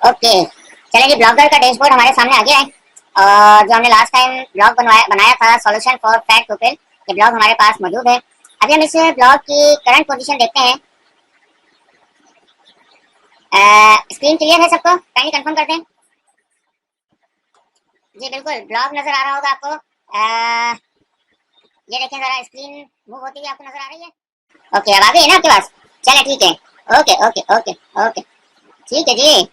Okay, चलिए जी, blogger का dashboard हमारे सामने आ गया है। और जो हमने लास्ट टाइम ब्लॉग बनाया बनाया था, सॉल्यूशन फॉर फैट पीपल, ये ब्लॉग हमारे पास मौजूद है। अभी हम इस ब्लॉग की करंट पोजीशन देखते हैं। स्क्रीन क्लियर है सबको? काइंडली कंफर्म कर दें। जी बिल्कुल, ब्लॉग नजर आ रहा होगा आपको। ये देखें जरा, स्क्रीन मूव होती हुई आपको नजर आ रही है? ओके, अब आ गई है ना आपके पास? चले ठीक है। ओके ओके ओके ओके, ठीक है जी।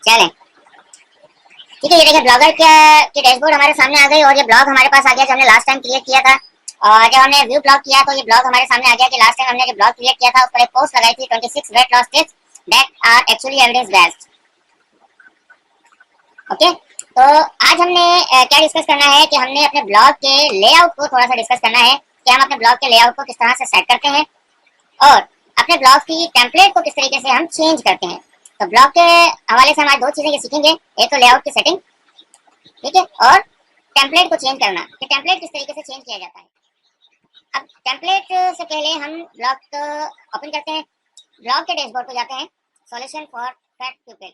चलें, ठीक है। ये देखिए, ब्लॉगर के डैशबोर्ड हमारे सामने आ गई और ये ब्लॉग हमारे पास आ गया जो हमने लास्ट टाइम क्रिएट किया था। और जब हमने व्यू ब्लॉग किया तो ये ब्लॉग हमारे सामने आ गया कि लास्ट टाइम हमने जो ब्लॉग क्रिएट किया था उस पर एक पोस्ट लगाई थी, 26 weight loss tips that are actually evidence based. Okay, तो आज हमने क्या डिस्कस करना है कि हमने अपने ब्लॉग के लेआउट को थोड़ा सा डिस्कस करना है कि हम अपने ब्लॉग के लेआउट को किस तरह से सेट करते हैं और अपने ब्लॉग की टेम्पलेट को किस तरीके से हम चेंज करते हैं। तो ब्लॉग के हवाले से हम आज दो चीजें ये सीखेंगे, एक तो लेआउट की सेटिंग, ठीक है, और टेम्पलेट को चेंज करना कि टेम्पलेट किस तरीके से चेंज किया जाता है। अब टेम्पलेट से पहले हम ब्लॉग ओपन करते हैं, ब्लॉग के डैशबोर्ड पे जाते हैं, सॉल्यूशन फॉर फैट पीपल।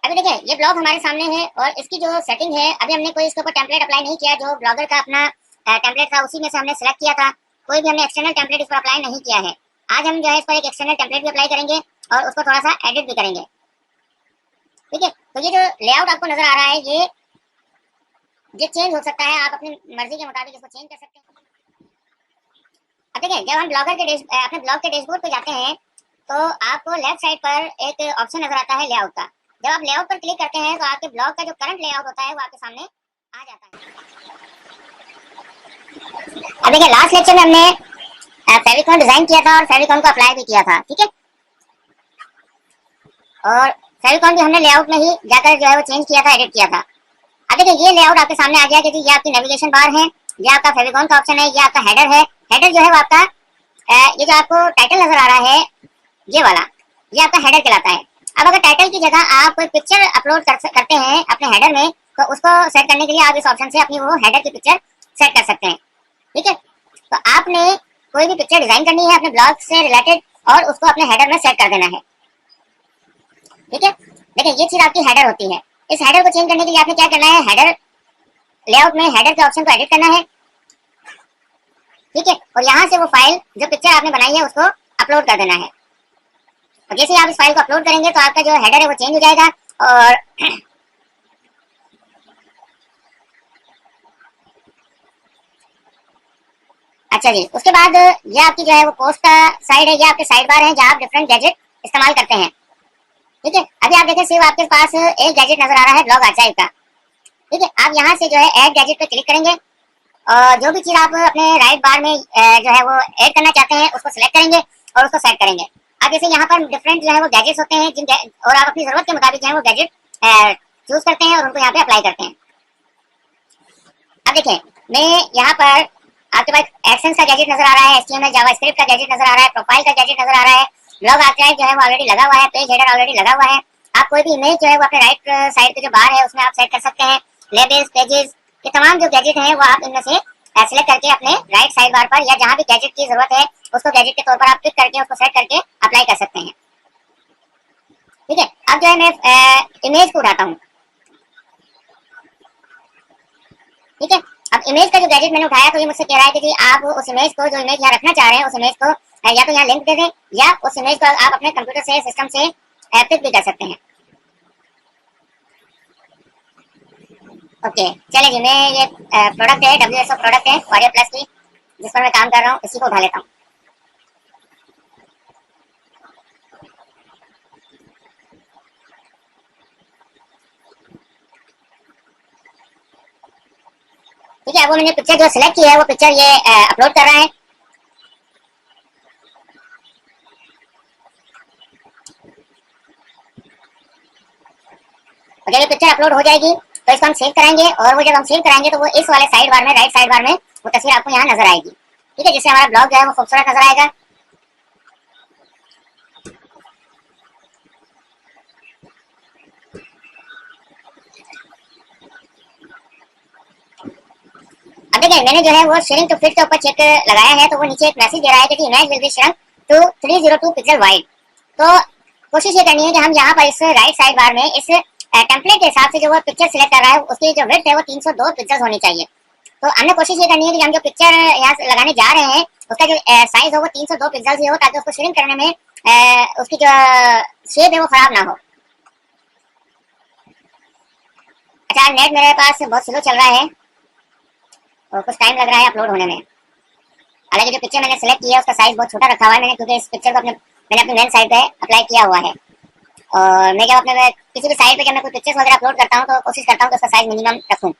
अभी देखिए, ये ब्लॉग हमारे सामने है और इसकी जो सेटिंग है, अभी हमने कोई इसके ऊपर टेम्पलेट अप्लाई नहीं किया। जो ब्लॉगर का अपना टेम्पलेट था उसी में से हमने सेलेक्ट किया था, कोई भी हमने एक्सटर्नल टेम्पलेट इस पर अप्लाई नहीं किया है। आज हम जो है इस पर एक एक्सटर्नल टेम्पलेट भी अप्लाई करेंगे और उसको थोड़ा सा एडिट भी करेंगे, ठीक है। तो ये जो लेआउट आपको नजर आ रहा है, ये चेंज हो सकता है, आप अपनी मर्जी के मुताबिक इसको चेंज कर सकते हैं। अब देखिए, जब हम अपने ब्लॉग के डैशबोर्ड पे जाते हैं तो आपको लेफ्ट साइड पर एक ऑप्शन नजर आता है लेआउट का। जब आप लेआउट पर क्लिक करते हैं तो आपके ब्लॉग का जो करंट लेआउट होता है वो आपके सामने आ जाता है। अब देखिए, लास्ट लेक्चर में हमने फेविकॉन डिजाइन किया था और फेविकॉन को अप्लाई भी किया था, ठीक है। और फेविकॉन भी हमने लेआउट में ही जाकर जो है वो चेंज किया था, एडिट किया था। अब देखिए, ये लेआउट आपके सामने आ गया कि ये आपकी नेविगेशन बार है, ये आपका फेविकॉन का ऑप्शन है, ये आपका हेडर है। हेडर जो है वो आपका ये जो आपको टाइटल नजर आ रहा है, ये वाला, ये आपका हेडर कहलाता है। अब अगर टाइटल की जगह आप कोई पिक्चर अपलोड करते हैं अपने हेडर में, तो उसको सेट करने के लिए आप इस ऑप्शन से अपनी वो हेडर की पिक्चर सेट कर सकते हैं, ठीक है। तो आपने कोई भी पिक्चर डिजाइन करनी है अपने ब्लॉग से रिलेटेड और उसको अपने हेडर में सेट कर देना है, ठीक है। देखिए, ये चीज आपकी हेडर होती है। इस हेडर को चेंज करने के लिए आपने क्या करना है, हेडर लेआउट में हेडर के ऑप्शन को एडिट करना है, ठीक है। और यहाँ से वो फाइल जो पिक्चर आपने बनाई है उसको अपलोड कर देना है। और जैसे आप इस फाइल को अपलोड करेंगे तो आपका जो हेडर है वो चेंज हो जाएगा। और अच्छा जी, उसके बाद ये आपकी जो है वो पोस्ट का साइड है, ये आपके साइड बार है जहाँ आप डिफरेंट गैजेट इस्तेमाल करते हैं, ठीक है। अभी आप देखें, सिर्फ आपके पास एक गैजेट नजर आ रहा है ब्लॉग आर्काइव का, ठीक है। आप यहाँ से जो है ऐड गैजेट पे क्लिक करेंगे और जो भी चीज आप अपने राइट बार में जो है वो ऐड करना चाहते हैं उसको सिलेक्ट करेंगे और उसको सेट करेंगे। अब जैसे यहाँ पर डिफरेंट जो है वो गैजेट्स होते हैं और आप अपनी जरूरत के मुताबिक जो है वो गैजेट चूज करते हैं और उनको यहाँ पे अप्लाई करते हैं। अब देखिए, मैं यहाँ पर आपके पास एक्शंस का गैजेट नजर आ रहा है, एचटीएमएल जावास्क्रिप्ट का गैजेट नजर आ रहा है, प्रोफाइल का गैजेट नजर आ रहा है, ब्लॉग आर्काइव जो है वो ऑलरेडी लगा हुआ है, पेज हेडर ऑलरेडी लगा हुआ है। आप कोई भी इमेज जो है वो अपने राइट साइड पे जो बार है उसमें आप सेट कर सकते हैं। लेबल्स, पेजेस, ये तमाम जो गैजेट हैं वो आप इनमें से सेलेक्ट करके अपने राइट साइड बार पर या जहाँ भी गैजेट की जरूरत है उसको गैजेट के तौर पर आप क्लिक करके उसको सेट करके अप्लाई कर सकते हैं, ठीक है। अब जो है मैं इमेज को उठाता हूँ, ठीक है। अब इमेज का जो गैजेट मैंने उठाया तो ये मुझसे कह रहा है कि जी आप उस इमेज को, जो इमेज यहाँ रखना चाह रहे हैं, उस इमेज को या तो यहाँ लिंक दे दें या उस इमेज को आप अपने कंप्यूटर से, सिस्टम से पिक भी कर सकते हैं। ओके, चलिए जी, मैं ये प्रोडक्ट है, WSO प्रोडक्ट है ऑडियो प्लस की, जिस पर मैं काम कर रहा हूँ, इसी को उठा लेता हूँ। ठीक है, वो मैंने पिक्चर जो सिलेक्ट की है वो पिक्चर ये अपलोड कर रहा है। और जब ये पिक्चर अपलोड हो जाएगी तो इसको हम सेव कराएंगे और वो जब हम सेव कराएंगे तो वो इस वाले साइड बार में, राइट साइड बार में वो तस्वीर आपको यहाँ नजर आएगी, ठीक है, जिससे हमारा ब्लॉग जो है वो खूबसूरत नजर आएगा। अब देखिए, मैंने जो है वो शेयरिंग टू फिट के ऊपर चेक लगाया है तो वो नीचे एक मैसेज दे रहा है कि image will be shrunk to 302 pixel wide. तो कोशिश ये करनी है कि हम यहाँ पर इस राइट साइड बार में इस टेम्पलेट के हिसाब से जो वो पिक्चर सिलेक्ट कर रहा है उसकी जो विड्थ है वो 302 पिक्सेल्स होनी चाहिए। तो हमने कोशिश ये करनी है कि हम जो पिक्चर यहाँ से लगाने जा रहे हैं उसका जो साइज हो वो 302 पिक्सेल्स ही हो, ताकि उसको श्रिंक करने में उसकी जो शेप है वो खराब ना हो। अच्छा, नेट मेरे पास बहुत स्लो चल रहा है और कुछ टाइम लग रहा है अपलोड होने में। हालांकि जो पिक्चर मैंने सेलेक्ट किया है उसका साइज बहुत छोटा रखा हुआ है मैंने, क्योंकि इस पिक्चर को मैंने अपनी मेन साइट पे अप्लाई किया हुआ है। और मैं जब अपने किसी भी साइट पे जब मैं कोई पिक्चर्स वगैरह अपलोड करता हूँ तो कोशिश करता हूँ कि उसका साइज मिनिमम रखूँ।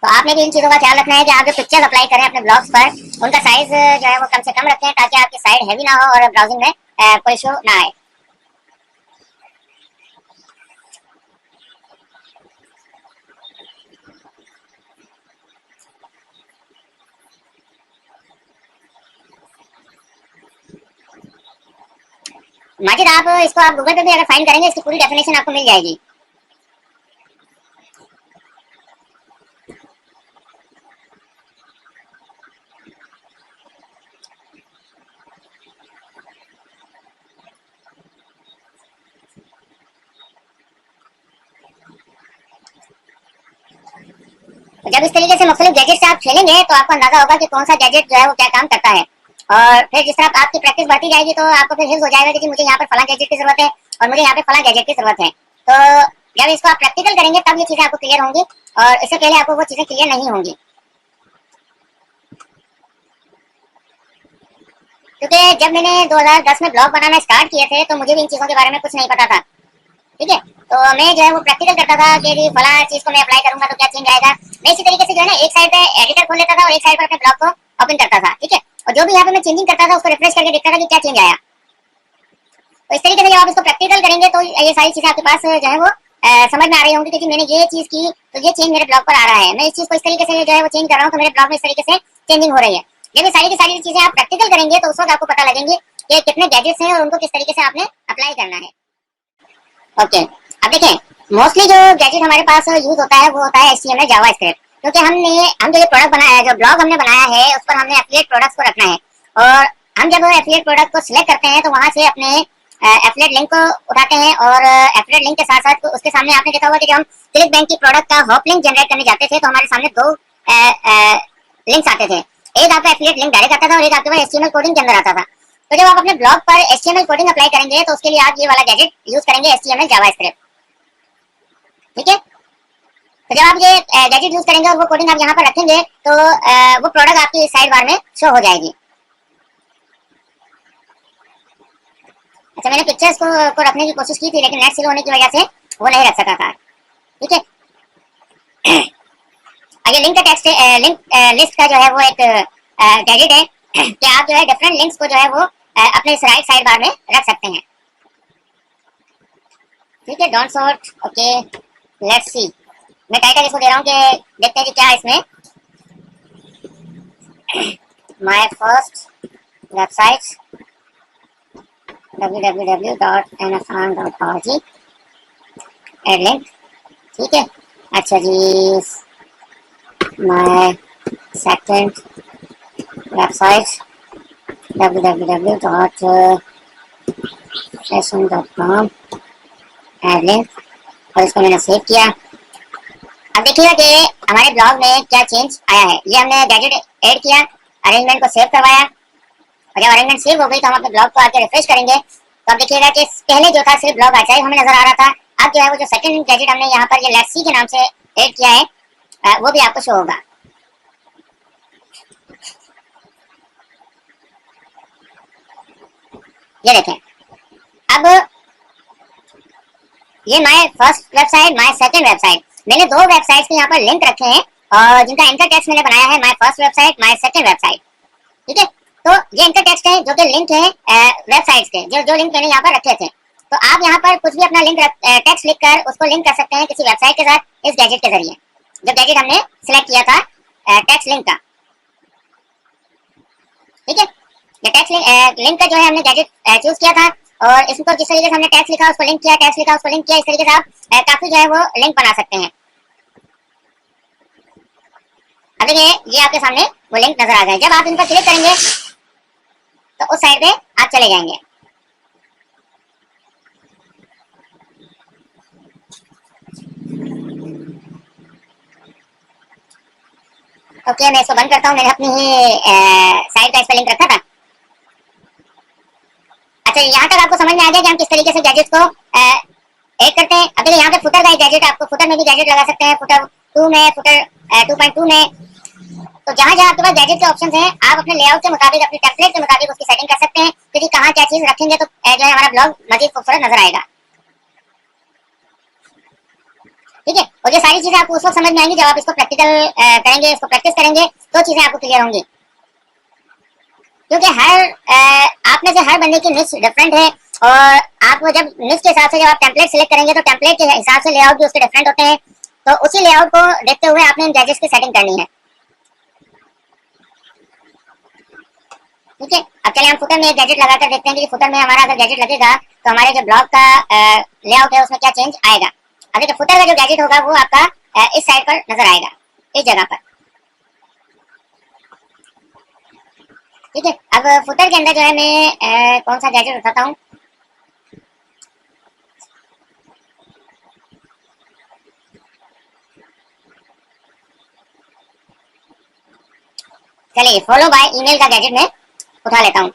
तो आपने भी इन चीज़ों का ख्याल रखना है कि आप जो पिक्चर्स अप्लाई करें अपने ब्लॉग्स पर उनका साइज जो है वो कम से कम रखें, ताकि आपकी साइट हैवी ना हो और ब्राउजिंग में कोई इशू ना आए। माजिद, आप गूगल पे भी अगर फाइंड करेंगे इसकी पूरी डेफिनेशन आपको मिल जाएगी। तो जब इस तरीके से मुख्तलिफ गैजेट से आप खेलेंगे तो आपको अंदाजा होगा कि कौन सा गैजेट जो है वो क्या काम करता है। और फिर जिस तरह आपकी प्रैक्टिस बढ़ती जाएगी तो आपको फिर हिफ्ज हो जाएगा कि मुझे यहाँ पर फला गैजेट की जरूरत है और मुझे यहाँ पे फला गैजेट की जरूरत है। तो जब इसको आप प्रैक्टिकल करेंगे तब ये चीजें आपको क्लियर होंगी, और इससे पहले आपको वो चीजें क्लियर नहीं होंगी। क्योंकि जब मैंने 2010 में ब्लॉग बनाना स्टार्ट किए थे तो मुझे भी इन चीजों के बारे में कुछ नहीं पता था। ठीक है, तो मैं जो है वो प्रैक्टिकल करता था कि फला चीज को मैं अप्लाई करूंगा तो क्या चेंज आएगा। मैं इसी तरीके से जो है ना एक साइड पे एडिटर खोल लेता था और एक साइड पर अपने ब्लॉग को ओपन करता था। ठीक है, और जो भी यहाँ पे मैं चेंजिंग करता था उसको रिफ्रेश करके देखता था कि क्या चेंज आया। तो इस तरीके से जब आप इसको प्रैक्टिकल करेंगे तो ये सारी चीजें आपके पास जो है वो समझ में आ रही होंगी कि मैंने ये चीज की तो ये चेंज मेरे ब्लॉग पर आ रहा है, मैं इस चीज को इस तरीके से जो है वो चेंज कर रहा हूँ तो मेरे ब्लॉग में इस तरीके से चेंजिंग हो रही है। जब ये सारी की सारी चीजें आप प्रैक्टिकल करेंगे तो उस वक्त आपको पता लगेंगे कि कितने गैजेट्स हैं और उनको किस तरीके से आपने अप्लाई करना है। ओके, अब देखें, मोस्टली जो गैजेट हमारे पास यूज होता है वो होता है HTML जावास्क्रिप्ट, क्योंकि हम जो ये प्रोडक्ट बनाया है, जो ब्लॉग हमने बनाया है उस पर हमने एफिलिएट प्रोडक्ट्स को रखना है। और हम जब एफिलिएट प्रोडक्ट को सिलेक्ट करते हैं तो वहां से अपने एफिलिएट लिंक को उठाते हैं, और एफिलिएट लिंक के साथ साथ उसके सामने आपने देखा होगा कि जब हम क्लिक बैंक की प्रोडक्ट का हॉप लिंक जनरेट करने जाते थे तो हमारे सामने दो लिंक्स आते थे। एक आपका एफिलिएट लिंक डायरेक्ट आता था और एक आपके पास HTML कोडिंग के अंदर आता था। तो जब आप अपने ब्लॉग पर HTML कोडिंग अप्लाई करेंगे तो उसके लिए आप ये वाला गैजेट यूज करेंगे, HTML जावास्क्रिप्ट। ठीक है, तो जब आप ये गैजेट यूज करेंगे और वो कोडिंग आप यहाँ पर रखेंगे तो वो प्रोडक्ट आपकी साइड बार में शो हो जाएगी। अच्छा, मैंने पिक्चर्स को रखने की कोशिश की थी लेकिन नेट स्लो होने की वजह से वो नहीं रख सका था। ठीक है, आगे लिंक का टेक्स्ट लिंक लिस्ट का जो है वो एक गैजेट है कि आप जो है डिफरेंट लिंक्स को जो है वो अपने इस राइट साइड बार में रख सकते हैं। ठीक है, don't sort. Okay, let's see, मैं टाइटल इसको दे रहा हूँ कि देखते हैं कि क्या है इसमें। My first website www.nfan.org add link. ठीक है, अच्छा जी, my second website www.fashion.com add link, और इसको मैंने सेव किया। अब देखिएगा कि हमारे ब्लॉग में क्या चेंज आया है। ये हमने गैजेट ऐड किया, अरेंजमेंट को सेव करवाया, और जब अरेंजमेंट सेव हो गई तो हम अपने ब्लॉग को आके रिफ्रेश करेंगे तो अब देखिएगा कि पहले जो था सिर्फ ब्लॉग आर्काइव हमें नजर आ रहा था। अब जो है वो जो सेकंड गैजेट हमने यहाँ पर ये लेट्स सी के नाम से ऐड किया है वो भी आपको शो होगा। ये देखें, अब ये my first website, my second website, मैंने दो वेबसाइट्स के यहाँ पर लिंक रखे हैं और जिनका एंकर टेक्स्ट मैंने बनाया है my first website, my second website. ठीक है, तो ये एंकर टेक्स्ट है जो कि लिंक है वेबसाइट्स के, जो लिंक मैंने यहाँ पर रखे थे। तो आप यहाँ पर कुछ भी अपना लिंक टेक्स्ट लिखकर उसको लिंक कर सकते हैं किसी वेबसाइट के साथ इस गैजेट के जरिए, जो गैजेट हमने सिलेक्ट किया था टेक्स्ट लिंक का। ठीक है, ये टेक्स्ट लिंक का जो है हमने गैजेट चूज किया था, और इसको जिस तरीके से हमने टेक्स्ट लिखा उसको लिंक किया, टेक्स्ट लिखा उसको लिंक किया, इस तरीके से आप काफी जो है वो लिंक बना सकते हैं। अब देखिए, ये आपके सामने वो लिंक नजर आ गए। जब आप इन पर क्लिक करेंगे तो उस साइड पे आप चले जाएंगे। ओके, मैं इसको बंद करता हूँ। मैंने अपनी ही साइड का इस पर लिंक रखा था। अच्छा, यहाँ तक आपको समझ में आ गया कि हम किस तरीके से गैजेट्स को ऐड करते हैं। अब देखिए यहाँ पे फुटर का एक गैजेट, आपको फुटर में भी गैजेट लगा सकते हैं, फुटर 2 में, फुटर 2.2 में। तो जहाँ जहाँ आपके पास गैजेट के ऑप्शन हैं, आप अपने लेआउट के मुताबिक, अपने टेम्पलेट के मुताबिक उसकी सेटिंग कर सकते हैं, क्योंकि कहाँ क्या चीज रखेंगे तो जो है हमारा ब्लॉग मजीद खूबसूरत नजर आएगा। ठीक है, और ये सारी चीजें आपको उस वक्त समझ में आएंगी जब आप इसको प्रैक्टिकल करेंगे, इसको प्रैक्टिस करेंगे, तो चीजें आपको क्लियर होंगी। क्योंकि आप में से हर बंदे की निश डिफरेंट है, और आपको जब निश के हिसाब से जब आप टेम्पलेट सिलेक्ट करेंगे तो टेम्पलेट के हिसाब से लेआउट भी उसके डिफरेंट होते हैं। तो उसी लेआउट को देखते हुए आपने इन गैजेट्स की सेटिंग करनी है। ठीक है, अब चलिए हम फुटर में एक गैजेट लगाकर देखते हैं कि फुटर में हमारा अगर गैजेट लगेगा तो हमारे जो ब्लॉग का लेआउट है उसमें क्या चेंज आएगा। अभी तो फुटर का जो गैजेट होगा वो आपका इस साइड पर नजर आएगा, इस जगह पर। ठीक है, अब फुटर के अंदर जो है मैं कौन सा गैजेट उठाता हूँ। चलिए फॉलो बाय ईमेल का गैजेट में उठा लेता हूँ।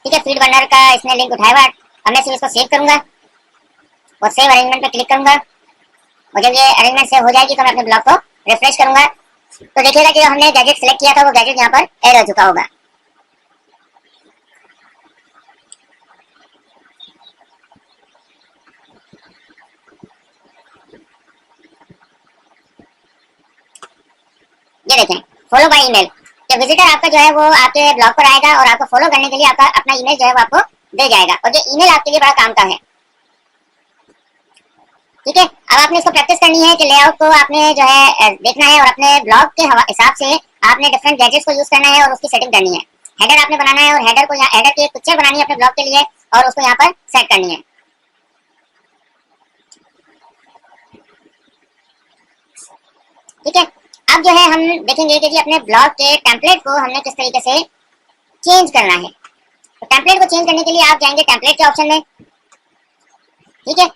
ठीक है, फीड बर्नर का इसने लिंक उठाया हुआ। अब मैं सिर्फ इसको सेव करूंगा और सेव अरेंजमेंट पे क्लिक करूंगा, और जब ये अरेंजमेंट सेव हो जाएगी तो मैं अपने ब्लॉग को रिफ्रेश करूंगा, तो देखिएगा कि जो हमने गैजेट सिलेक्ट किया था वो गैजेट यहाँ पर ऐड हो चुका होगा। ये देखें, फॉलो बाय ईमेल। तो विजिटर आपका जो है वो आपके ब्लॉग पर आएगा और आपको फॉलो करने के लिए आपका अपना ईमेल जो है वो आपको दे जाएगा, और ये ईमेल आपके लिए बड़ा काम का है। ठीक है, अब आपने इसको प्रैक्टिस करनी है कि लेआउट को आपने जो है देखना है, और अपने ब्लॉग के हिसाब से आपने डिफरेंट गैजेट्स को यूज करना है और उसकी सेटिंग करनी है। हेडर आपने बनाना है, और हेडर को हेडर की एक पिक्चर बनानी है अपने ब्लॉग के लिए और उसको यहाँ पर सेट करनी है। ठीक है, अब जो है हम देखेंगे कि अपने ब्लॉग के टेम्पलेट को हमने किस तरीके से चेंज करना है। तो टेम्पलेट को चेंज करने के लिए आप जाएंगे टेम्पलेट के ऑप्शन में। ठीक है,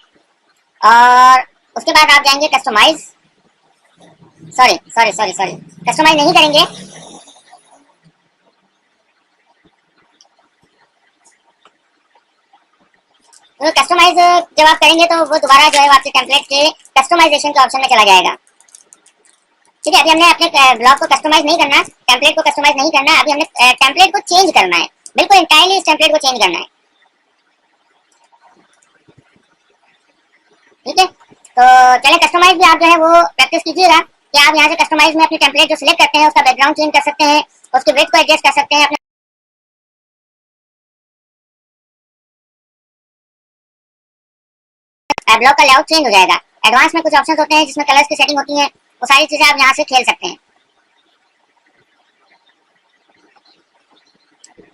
और उसके बाद आप जाएंगे customize, sorry sorry sorry sorry customize नहीं करेंगे। तो कस्टमाइज जब आप करेंगे तो वो दोबारा जो है आपके टेम्पलेट के कस्टमाइजेशन के ऑप्शन में चला जाएगा। ठीक है, अभी हमने अपने ब्लॉग को कस्टमाइज नहीं करना, टेम्पलेट को कस्टमाइज नहीं करना, अभी हमने टेम्पलेट को चेंज करना है, बिल्कुल इंटायरली इस टेम्पलेट को चेंज करना है। ठीक है, तो चले कस्टमाइज भी आप जो है वो प्रैक्टिस कीजिएगा कि आप यहाँ से कस्टमाइज में अपने टेम्पलेट जो सिलेक्ट करते हैं उसका बैकग्राउंड चेंज कर सकते हैं, उसके विड्थ को एडजस्ट कर सकते हैं, अपने ब्लॉग का लेआउट चेंज हो जाएगा। एडवांस में कुछ ऑप्शंस होते हैं जिसमें कलर्स की सेटिंग होती है, वो सारी चीजें आप यहाँ से खेल सकते हैं।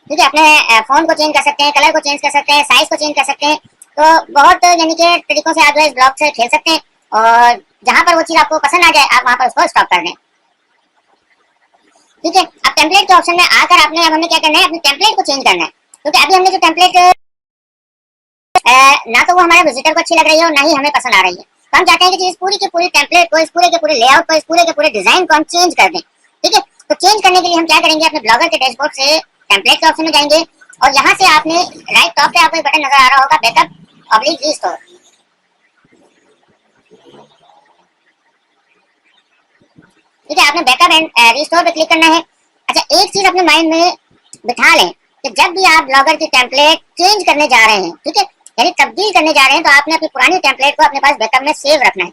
ठीक है, अपने फोन को चेंज कर सकते हैं, कलर को चेंज कर सकते हैं, साइज को चेंज कर सकते हैं। तो बहुत यानी कि तरीकों से आप जो है इस ब्लॉग से खेल सकते हैं, और जहां पर वो चीज आपको पसंद आ जाए आप वहां पर उसको स्टॉप कर दें। ठीक है, अब टेम्पलेट के ऑप्शन में आकर आपने अब हमें क्या करना है, अपने टेम्पलेट को चेंज करना है। क्योंकि अभी हमने जो टेम्पलेट ना तो वो हमारे विजिटर को अच्छी लग रही है और ना ही हमें पसंद आ रही है, तो हम चाहते हैं कि इस पूरी की पूरी टेम्पलेट को, इस पूरे के पूरे लेआउट को, इस पूरे के पूरे डिजाइन को हम चेंज कर दें। ठीक है, तो चेंज करने के लिए हम क्या करेंगे, अपने ब्लॉगर के डैशबोर्ड से टेम्पलेट के ऑप्शन में जाएंगे, और यहाँ से आपने राइट टॉप पे आपको एक बटन नजर आ रहा होगा, बैकअप ऑब्लिक रीस्टोर। ठीक है, आपने बैकअप एंड रिस्टोर पे क्लिक करना है। अच्छा, एक चीज अपने माइंड में बिठा लें कि जब भी आप ब्लॉगर की टेम्पलेट चेंज करने जा रहे हैं, ठीक है, यानी तब्दील करने जा रहे हैं, तो आपने अपनी पुरानी टेम्पलेट को अपने पास बैकअप में सेव रखना है।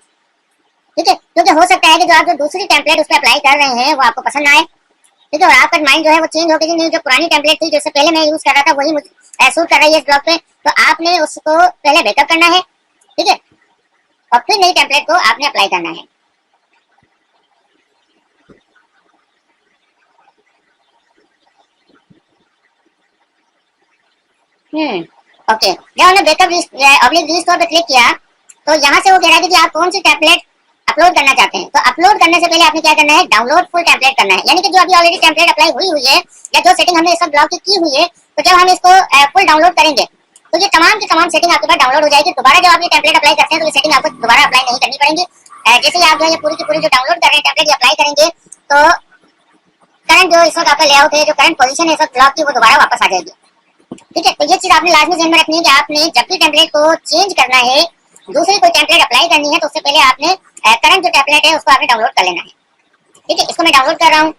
ठीक है, क्योंकि हो सकता है कि जो आप जो दूसरी टेम्पलेट उस पर अप्लाई कर रहे हैं वो आपको पसंद आए। ठीक है, और आपका माइंड जो है वो चेंज हो गया, नहीं जो पुरानी टेम्पलेट थी जिससे पहले मैं यूज कर रहा था वही मुझे सूट कर रही है इस ब्लॉग पे, तो आपने उसको पहले बैकअप करना है। ठीक है, और फिर नई टेम्पलेट को आपने अप्लाई करना है। ओके, जब हमने बैकअप ऑब्लिक रीस्टोर पे क्लिक किया तो यहाँ से वो कह रहा है कि आप कौन सी टेम्पलेट अपलोड करना चाहते हैं, तो अपलोड करने से पहले आपने क्या करना है, डाउनलोड फुल टेम्पलेट करना है। यानी कि जो अभी ऑलरेडी टेम्पलेट अप्लाई हुई हुई है या जो सेटिंग हमने इस ब्लॉग की हुई है, तो जब हम इसको फुल डाउनलोड करेंगे तो ये तमाम की तमाम सेटिंग आपके पास डाउनलोड हो जाएगी। दोबारा जब आप ये टेम्पलेट अप्लाई करते हैं तो ये सेटिंग आपको दोबारा अप्लाई नहीं करनी पड़ेगी। जैसे ही आप जो है पूरी की पूरी जो डाउनलोड कर रहे हैं टेम्पलेट अप्लाई करेंगे तो करंट जो इस वक्त आपका लेआउट है, जो करंट पोजीशन है इस वक्त ब्लॉग की, वो दोबारा वापस आ जाएगी। ठीक है, तो ये चीज आपने लाजमी ध्यान में रखनी है कि आपने जब भी टेम्पलेट को चेंज करना है, दूसरी कोई टेम्पलेट अप्लाई करनी है, तो उससे पहले आपने करंट जो टेम्पलेट है उसको आपने डाउनलोड कर लेना है। ठीक है, इसको मैं डाउनलोड कर रहा हूँ।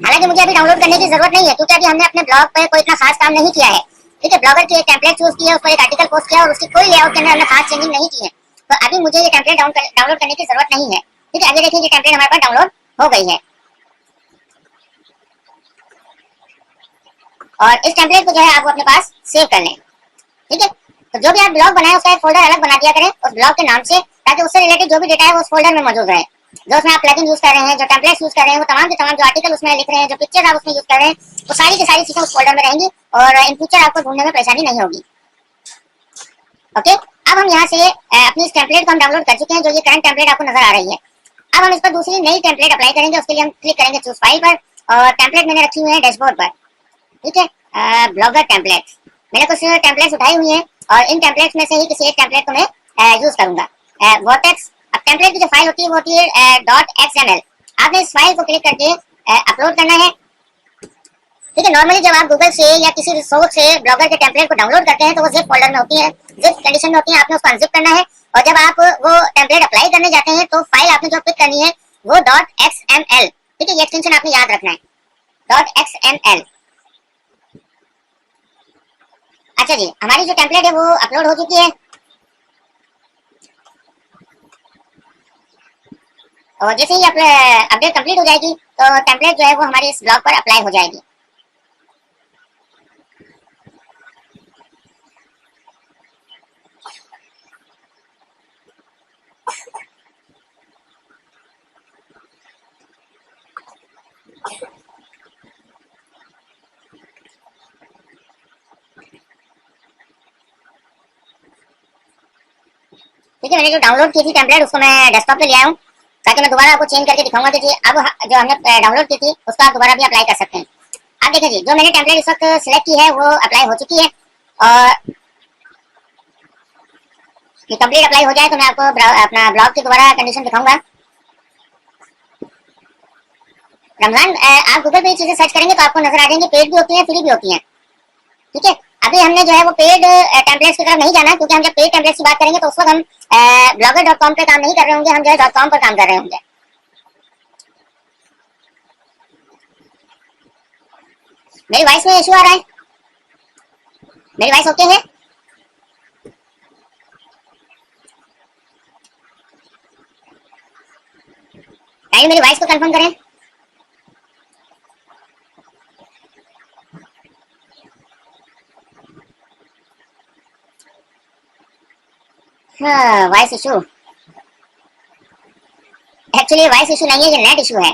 हालांकि मुझे अभी डाउनलोड करने की जरूरत नहीं है क्योंकि अभी हमने अपने ब्लॉग पे कोई इतना खास काम नहीं किया है। ठीक है, ब्लॉगर की एक टेम्पलेट चूज की है, उस पर एक आर्टिकल पोस्ट किया और उसकी कोई लेआउट के अंदर हमने खास चेंजिंग नहीं की है, तो अभी मुझे ये टेम्पलेट डाउनलोड करने की जरूरत नहीं है। ठीक है, अभी देखिए ये टेम्पलेट हमारे पास डाउनलोड हो गई है और इस टेम्पलेट को जो है आप अपने पास सेव कर लें। ठीक है, तो जो भी आप ब्लॉग बनाए उसका एक फोल्डर अलग बना दिया करें उस ब्लॉग के नाम से, ताकि उससे रिलेटेड जो भी डेटा है वो उस फोल्डर में मौजूद रहे। जो उसमें आप प्लगइन यूज कर रहे हैं, जो टेम्पलेट्स यूज कर रहे हैं, वो तमाम के तमाम जो आर्टिकल उसमें लिख रहे हैं, जो पिक्चर आप उसमें यूज कर रहे हैं, वो सारी की सारी चीजें उस फोल्डर में रहेंगी और इन फ्यूचर आपको ढूंढने में परेशानी नहीं होगी। ओके, अब हम यहाँ से अपनी इस टेम्पलेट को हम डाउनलोड कर चुके हैं, जो ये करंट टेम्पलेट आपको नजर आ रही है। अब हम इस पर दूसरी नई टेम्पलेट अप्लाई करेंगे, उसके लिए हम क्लिक करेंगे चूज फाइल पर और टेम्पलेट मैंने रखी हुई है डैशबोर्ड पर। ठीक है, ब्लॉगर टेम्पलेट मैंने कुछ टेम्पलेट्स उठाई हुई हैं और इन टेम्पलेट्स में से ही किसी एक टेम्पलेट को मैं यूज करूंगा। वर्टेक्स, अब टेम्पलेट की जो फाइल होती है वो होती है .xml। आपने इस फाइल को क्लिक करके अपलोड करना है। ठीक है, नॉर्मली जब आप गूगल से या किसी सोर्स से ब्लॉगर के टेम्पलेट को डाउनलोड करते हैं तो वो जिप फोल्डर में होती है, जिप कंडीशन में होती है, आपने उसको अनजिप करना है और जब आप वो टेम्पलेट अप्लाई करने जाते हैं तो फाइल आपने जो पिक करनी है वो .xml। ठीक है, ये एक्सटेंशन आपने याद रखना है .xml। अच्छा जी, हमारी जो टेम्पलेट है वो अपलोड हो चुकी है और जैसे ही अपडेट कंप्लीट हो जाएगी तो टेम्पलेट जो है वो हमारे इस ब्लॉग पर अप्लाई हो जाएगी। ठीक है, मैंने जो डाउनलोड की थी टेम्पलेट उसको मैं डेस्कटॉप पे ले आया हूँ ताकि मैं दोबारा आपको चेंज करके दिखाऊंगा कि जी अब जो हमने डाउनलोड की थी उसको आप दोबारा भी अप्लाई कर सकते हैं। आप देखिए जी, जो मैंने टेम्पलेट इस वक्त सिलेक्ट की है वो अप्लाई हो चुकी है और ये कंप्लीट अप्लाई हो जाए तो मैं आपको अपना ब्लॉग की दोबारा कंडीशन दिखाऊंगा। रमजान, आप गूगल पे चीजें सर्च करेंगे तो आपको नजर आ जाएंगी, पेड भी होती हैं, फ्री भी होती हैं। ठीक है, अभी हमने जो है वो पेड टेम्पलेट्स की तरफ नहीं जाना क्योंकि हम जब पेड टेम्पलेट्स की बात करेंगे तो उस वक्त हम blogger.com पे काम नहीं कर रहे होंगे, हम जो है .com पर काम कर रहे होंगे। मेरी वॉइस में इशू आ रहा है? मेरी वॉइस ओके है? आइए मेरी वॉइस को कंफर्म करें। हाँ, voice issue, actually voice issue नहीं है, ये नेट इशू है।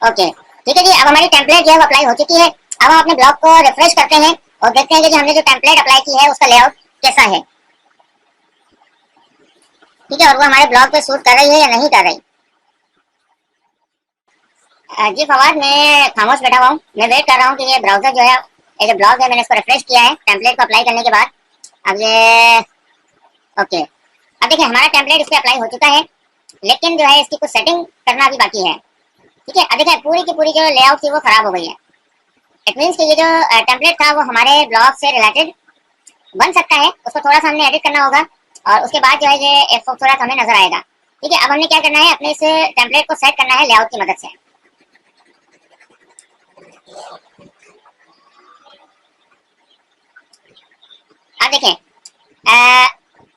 ओके, ठीक है जी, अब हमारी टेम्पलेट जो है वो अप्लाई हो चुकी है। अब हम अपने ब्लॉग को रिफ्रेश करते हैं और देखते हैं कि हमने जो टेम्पलेट अप्लाई की है उसका लेआउट कैसा है। ठीक है, और वो हमारे ब्लॉग पे सूट कर रही है या नहीं कर रही। जी फवाद, मैं खामोश बैठा हुआ हूँ, मैं वेट कर रहा हूँ कि ये ब्राउजर जो है, ये जो ब्लॉग है मैंने इसको रिफ्रेश किया है टेम्पलेट को अप्लाई करने के बाद। अब ये ओके, अब देखिए हमारा टेम्पलेट इस पर अप्लाई हो चुका है लेकिन जो है इसकी कुछ सेटिंग करना अभी बाकी है। ठीक है, अब देखिए पूरी की पूरी जो लेआउट थी वो खराब हो गई है। इट मीन्स कि ये जो टेम्पलेट था वो हमारे ब्लॉग से रिलेटेड बन सकता है, उसको थोड़ा सा हमने एडिट करना होगा और उसके बाद जो है ये एक थोड़ा सा हमें नजर आएगा। ठीक है, अब हमने क्या करना है, अपने इस टेम्पलेट को सेट करना है लेआउट की मदद से। अब देखें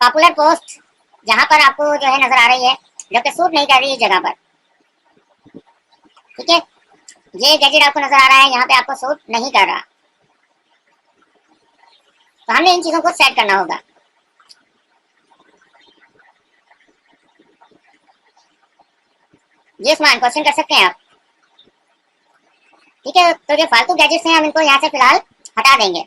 पॉपुलर पोस्ट जहां पर आपको जो है नजर आ रही है जो कि सूट नहीं कर रही है जगह पर। ठीक है, ये गैजेट आपको नजर आ रहा है, यहाँ पे आपको सूट नहीं कर रहा, तो हमने इन चीजों को सेट करना होगा। जी उस्मान, क्वेश्चन कर सकते हैं आप। ठीक है, तो जो फालतू गैजेट्स हैं हम इनको यहाँ से फिलहाल हटा देंगे।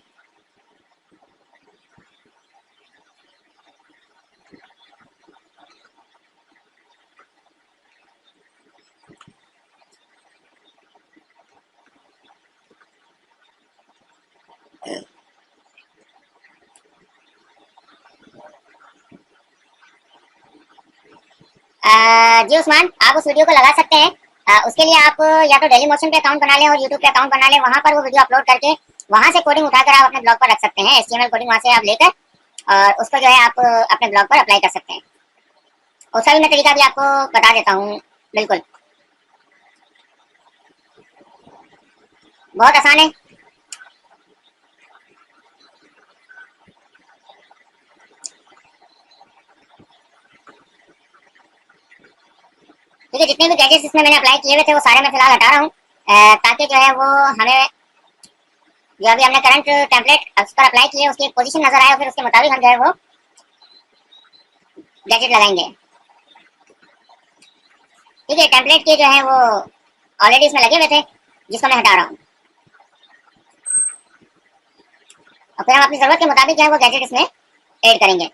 जी उस्मान, आप उस वीडियो को लगा सकते हैं। उसके लिए आप या तो डेली मोशन पे अकाउंट बना लें और यूट्यूब पे अकाउंट बना लें, वहां पर वो वीडियो अपलोड करके वहां से कोडिंग उठाकर आप अपने ब्लॉग पर रख सकते हैं। HTML कोडिंग वहां से आप लेकर और उसको जो है आप अपने ब्लॉग पर अप्लाई कर सकते हैं। उसका भी मैं तरीका भी आपको बता देता हूँ। बिल्कुल, बहुत आसान है। ठीक है, जितने भी गैजेट्स इसमें मैंने अप्लाई किए हुए थे वो सारे मैं फिलहाल हटा रहा हूँ, ताकि जो है वो हमें जो अभी हमने करंट टेम्पलेट उस पर अप्लाई किए उसकी एक पोजीशन नजर आए, फिर उसके मुताबिक हम जो है वो गैजेट लगाएंगे। ठीक है, टेम्पलेट के जो है वो ऑलरेडी इसमें लगे हुए थे, जिसको मैं हटा रहा हूँ, और फिर हम अपनी जरूरत के मुताबिक जो है वो गैजेट इसमें ऐड करेंगे।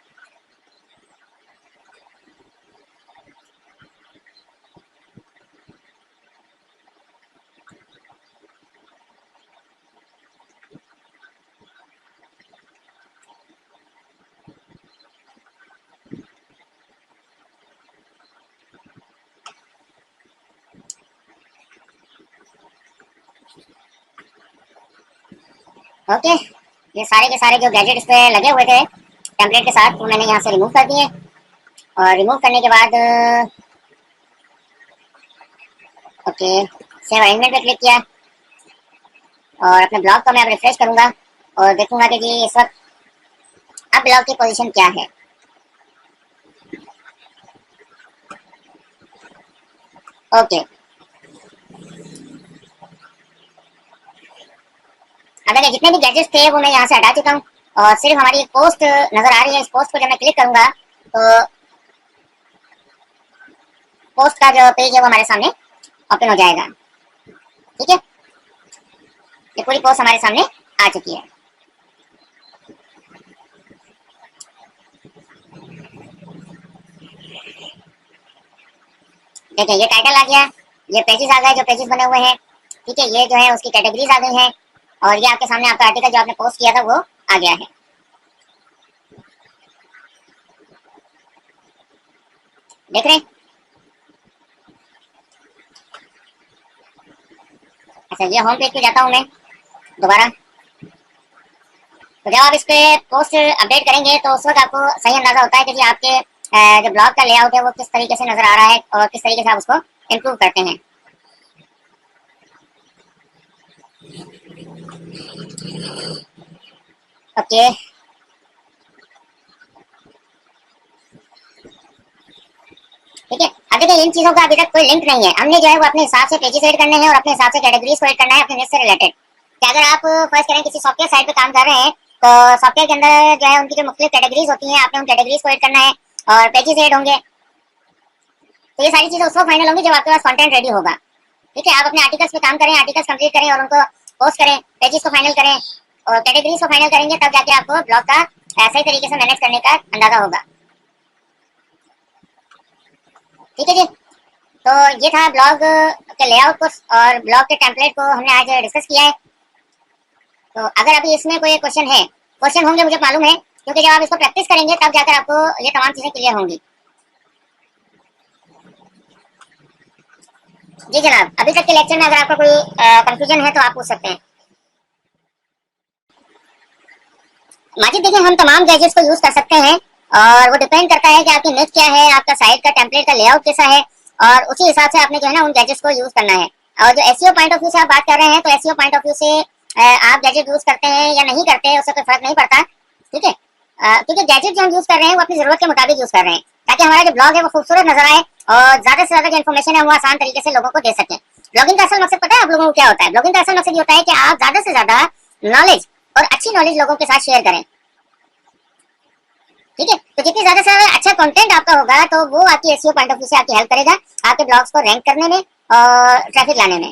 ओके, ये सारे के सारे जो गैजेट इस पे लगे हुए थे टेम्पलेट के साथ वो मैंने यहाँ से रिमूव कर दिए, और रिमूव करने के बाद ओके सेव अरेंजमेंट पे क्लिक किया, और अपने ब्लॉग को मैं अब रिफ्रेश करूंगा और देखूंगा कि जी इस वक्त अब ब्लॉग की पोजीशन क्या है। ओके, अब देखिए जितने भी गैजेट्स थे वो मैं यहाँ से हटा चुका हूँ, और सिर्फ हमारी एक पोस्ट नजर आ रही है। इस पोस्ट को जब मैं क्लिक करूंगा तो पोस्ट का जो पेज है वो हमारे सामने ओपन हो जाएगा। ठीक है, ये पूरी पोस्ट हमारे सामने आ चुकी है। देखिए ये टाइटल आ गया, ये पेजेस आ गए जो पेजेस बने हुए हैं। ठीक है, ये जो है उसकी कैटेगरीज आ गई हैं, और ये आपके सामने आपका आर्टिकल जो आपने पोस्ट किया था वो आ गया है। देख रहे हैं? अच्छा, ये होम पेज पे जाता हूँ मैं दोबारा। तो जब आप इस पे पोस्ट अपडेट करेंगे तो उस वक्त आपको सही अंदाजा होता है कि जी आपके जो ब्लॉग का लेआउट है वो किस तरीके से नजर आ रहा है और किस तरीके से आप उसको इम्प्रूव करते हैं। ओके, ठीक है, अब देखिए इन चीजों का अभी तक कोई लिंक नहीं है। हमने जो है वो अपने हिसाब से पेजेस ऐड करने हैं और अपने हिसाब से कैटेगरीज को ऐड करना है अपने नेट से रिलेटेड। कि अगर आप फर्स्ट करें किसी सॉफ्टवेयर साइट पे काम कर रहे हैं तो सॉफ्टवेयर के अंदर जो है उनकी जो मुख्तलिफ कैटेगरीज होती हैं, आपने उन कैटेगरीज को ऐड करना है और पेजेस ऐड होंगे। तो ये सारी चीजें उस वक्त फाइनल होंगी जब आपके पास कंटेंट रेडी होगा। ठीक है, आप अपने आर्टिकल्स पे काम करें, आर्टिकल्स कंप्लीट करें और उनको पोस्ट करें, पेजेस को फाइनल करें और कैटेगरीज को फाइनल करेंगे, तब जाके आपको ब्लॉग का सही तरीके से मैनेज करने का अंदाजा होगा। ठीक है जी, तो ये था ब्लॉग के लेआउट को और ब्लॉग के टेम्पलेट को हमने आज डिस्कस किया है। तो अगर अभी इसमें कोई क्वेश्चन है, क्वेश्चन होंगे मुझे मालूम है, क्योंकि जब आप इसको प्रैक्टिस करेंगे तब जाकर आपको ये तमाम चीजें क्लियर होंगी। जी जनाब, अभी तक के लेक्चर में अगर आपका कोई कंफ्यूजन है तो आप पूछ सकते हैं। माजिद देखिए, हम तमाम गैजेट्स को यूज कर सकते हैं और वो डिपेंड करता है कि आपकी नेट क्या है, आपका साइट का टेम्पलेट का लेआउट कैसा है, और उसी हिसाब से आपने जो है ना उन गैजेट्स को यूज करना है। और जो एसईओ पॉइंट ऑफ व्यू से आप बात कर रहे हैं, तो एसईओ पॉइंट ऑफ व्यू से आप गैजेट यूज करते हैं या नहीं करते हैं उससे कोई फर्क नहीं पड़ता। ठीक है, क्योंकि गैजेट जो हम यूज कर रहे हैं वो अपनी जरूरत के मुताबिक यूज कर रहे हैं, ताकि हमारा जो ब्लॉग है वो खूबसूरत नजर आए और ज्यादा से ज्यादा जो इन्फॉर्मेशन है वो आसान तरीके से लोगों को दे सकें। ब्लॉगिंग का असल मकसद पता है आप लोगों को क्या होता है? ब्लॉगिंग का असल मकसद ये होता है कि आप ज्यादा से ज्यादा नॉलेज और अच्छी नॉलेज लोगों के साथ शेयर करें। ठीक है। तो जितनी ज्यादा से ज्यादा अच्छा कंटेंट आपका होगा तो वो आपकी एसईओ पॉइंट ऑफ व्यू से आपकी हेल्प करेगा आपके ब्लॉग्स को रैंक करने में और ट्रैफिक लाने में।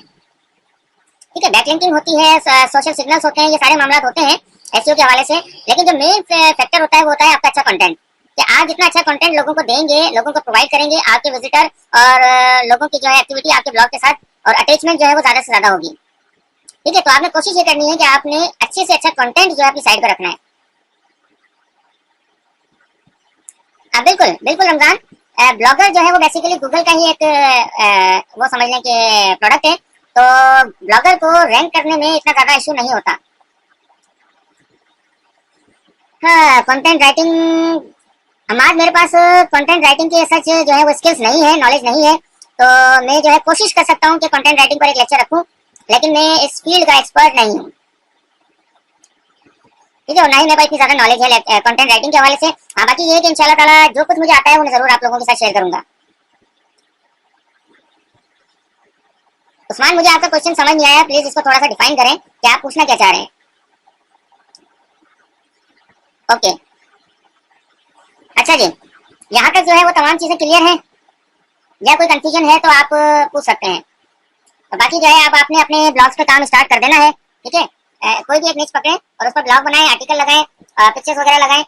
ठीक है, बैकलिंकिंग होती है, सोशल सिग्नल्स होते हैं, ये सारे मामला होते हैं एसईओ के हवाले से। लेकिन जो मेन फैक्टर होता है वो होता है आपका अच्छा कंटेंट, कि आप जितना अच्छा कंटेंट लोगों को देंगे, लोगों को प्रोवाइड करेंगे, आपके विजिटर और लोगों की जो है एक्टिविटी आपके ब्लॉग के साथ और अटैचमेंट जो है वो ज्यादा से ज्यादा होगी। ठीक है, तो आपने कोशिश ये करनी है कि आपने अच्छे से अच्छा कंटेंट जो है अपनी साइड पर रखना है। बिल्कुल बिल्कुल रमजान, ब्लॉगर जो है वो बेसिकली गूगल का ही एक वो समझ लें कि प्रोडक्ट है। तो ब्लॉगर को रैंक करने में इतना ज्यादा इशू नहीं होता। हाँ, कंटेंट राइटिंग, हमारे मेरे पास कंटेंट राइटिंग की सच जो है वो स्किल्स नहीं है, नॉलेज नहीं है। तो मैं जो है कोशिश कर सकता हूँ कि कंटेंट राइटिंग पर एक लेक्चर रखूँ, लेकिन मैं इस फील्ड का एक्सपर्ट नहीं हूँ। ठीक है, और ना ही मेरे पास इतनी ज्यादा नॉलेज है कंटेंट राइटिंग के हवाले से। हाँ, बाकी ये है कि इंशाल्लाह ताला जो कुछ मुझे आता है वो मैं जरूर आप लोगों के साथ शेयर करूंगा। उस्मान, मुझे आपका क्वेश्चन समझ नहीं आया, प्लीज इसको थोड़ा सा डिफाइन करें कि आप पूछना क्या चाह रहे हैं। ओके, अच्छा जी, यहाँ तक जो है वो तमाम चीजें क्लियर हैं, या कोई कंफ्यूजन है तो आप पूछ सकते हैं। तो बाकी जो है अब आपने अपने ब्लॉग्स पे काम स्टार्ट कर देना है। ठीक है, कोई भी एक निच पकड़ें और उस पर ब्लॉग बनाएं, आर्टिकल लगाएं, पिक्चर्स वगैरह लगाएं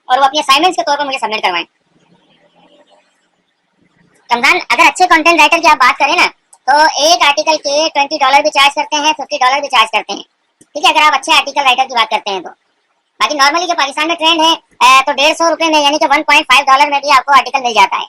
और वो अपने असाइनमेंट्स के तौर पर मुझे सबमिट करवाएं। रमजान, अगर अच्छे कंटेंट राइटर की आप बात करें ना, तो एक आर्टिकल के $20 भी चार्ज करते हैं, $50 भी चार्ज करते हैं। ठीक है, अगर आप अच्छे आर्टिकल राइटर की बात करते हैं तो। बाकी नॉर्मली जो पाकिस्तान में ट्रेंड है, तो $150 में, यानी कि $1.5 में भी आपको आर्टिकल मिल जाता है।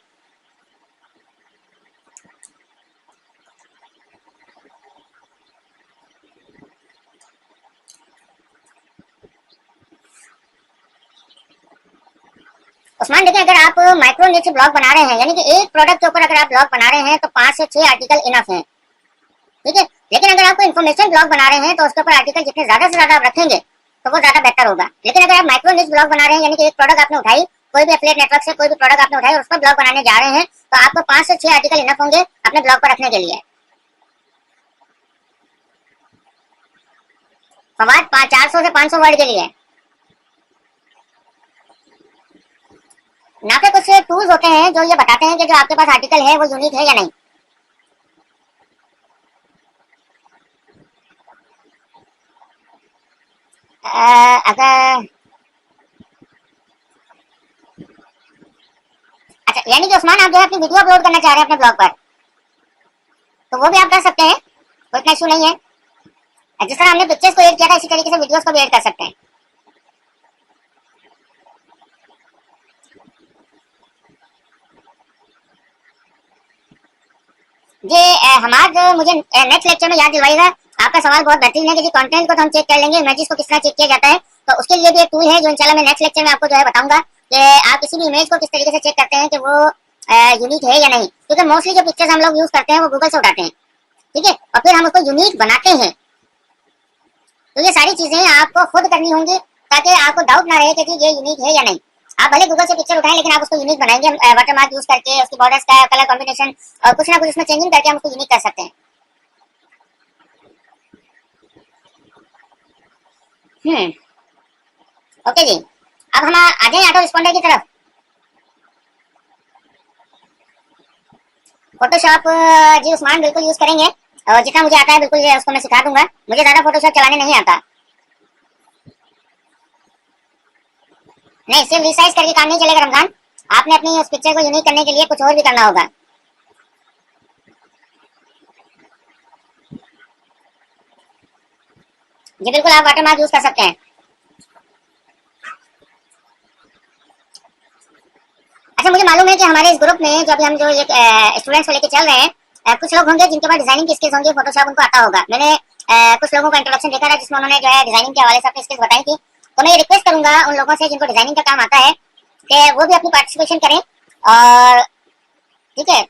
उस्मान, देखिए, अगर आप माइक्रो निच ब्लॉग बना रहे हैं, यानी कि एक प्रोडक्ट के ऊपर अगर आप ब्लॉग बना रहे हैं, तो 5 से 6 आर्टिकल इनफ है। ठीक है, लेकिन अगर आपको इन्फॉर्मेशन ब्लॉग बना रहे हैं तो उसके ऊपर आर्टिकल जितने ज्यादा से ज्यादा आप रखेंगे तो वो ज्यादा बेहतर होगा। लेकिन अगर आप माइक्रो निच ब्लॉग बना रहे हैं, यानी कि एक प्रोडक्ट आपने उठाई, कोई भी एफिलिएट नेटवर्क से कोई भी प्रोडक्ट आपने उठाई और उस पर ब्लॉग बनाने जा रहे हैं, तो आपको 5 से 6 आर्टिकल इनफ होंगे अपने ब्लॉग पर रखने के लिए। फवाद, 400 से 500 वर्ड के लिए ना। पे कुछ टूल्स होते हैं जो ये बताते हैं कि जो आपके पास आर्टिकल है वो यूनिक है या नहीं। अगर, अच्छा, यानी कि उस्मान, आप जो है अपनी वीडियो अपलोड करना चाह रहे हैं अपने ब्लॉग पर, तो वो भी आप कर सकते हैं, कोई इतना इशू नहीं है। जिस तरह हमने पिक्चर्स को ऐड किया था, इसी तरीके से वीडियोस को भी ऐड कर सकते हैं। जी हमाद, मुझे नेक्स्ट लेक्चर में याद दिलवाइएगा। आपका सवाल बहुत बेहतरीन है कि जी कंटेंट को तो हम चेक कर लेंगे, इमेजेस को किस तरह चेक किया जाता है, तो उसके लिए भी एक टूल है जो इंशाल्लाह मैं नेक्स्ट लेक्चर में आपको जो है बताऊंगा कि आप किसी भी इमेज को किस तरीके से चेक करते हैं कि वो यूनिक है या नहीं। क्योंकि मोस्टली जो पिक्चर्स हम लोग यूज करते हैं वो गूगल से उठाते हैं। ठीक है, और फिर हम उसको यूनिक बनाते हैं। तो ये सारी चीजें आपको खुद करनी होंगी ताकि आपको डाउट ना रहे कि जी ये यूनिक है या नहीं। आप भले गूगल से पिक्चर उठाएं, लेकिन आप उसको यूनिक बनाएंगे वाटरमार्क यूज करके, उसकी बॉर्डर्स का कलर कॉम्बिनेशन और कुछ ना कुछ उसमें चेंजिंग करके हम उसको यूनिक कर सकते हैं। हम्म, ओके जी, अब हम आ जाए ऑटो रिस्पॉन्डर की तरफ। फोटोशॉप जी उस्मान बिल्कुल यूज करेंगे, और जितना मुझे आता है बिल्कुल ये उसको मैं सिखा दूंगा। मुझे ज्यादा फोटोशॉप चलाने नहीं आता। नहीं, सिर्फ रिसाइज करके काम नहीं चलेगा रमजान, आपने अपनी उस पिक्चर को यूनिक करने के लिए कुछ और भी करना होगा। जी बिल्कुल, आप वाटरमार्क यूज कर सकते हैं। अच्छा, मुझे मालूम है कि हमारे इस ग्रुप में जो अभी हम जो ये स्टूडेंट्स को लेकर चल रहे हैं, कुछ लोग होंगे जिनके पास डिजाइनिंग की स्किल्स होंगी, फोटोशॉप उनको आता होगा। मैंने कुछ लोगों का इंट्रोडक्शन देखा था जिसमें उन्होंने जो है डिजाइनिंग के हवाले से अपनी स्किल्स बताई थी। तो मैं ये रिक्वेस्ट करूंगा उन लोगों से जिनको डिजाइनिंग का काम आता है कि वो भी अपनी पार्टिसिपेशन करें। और ठीक है,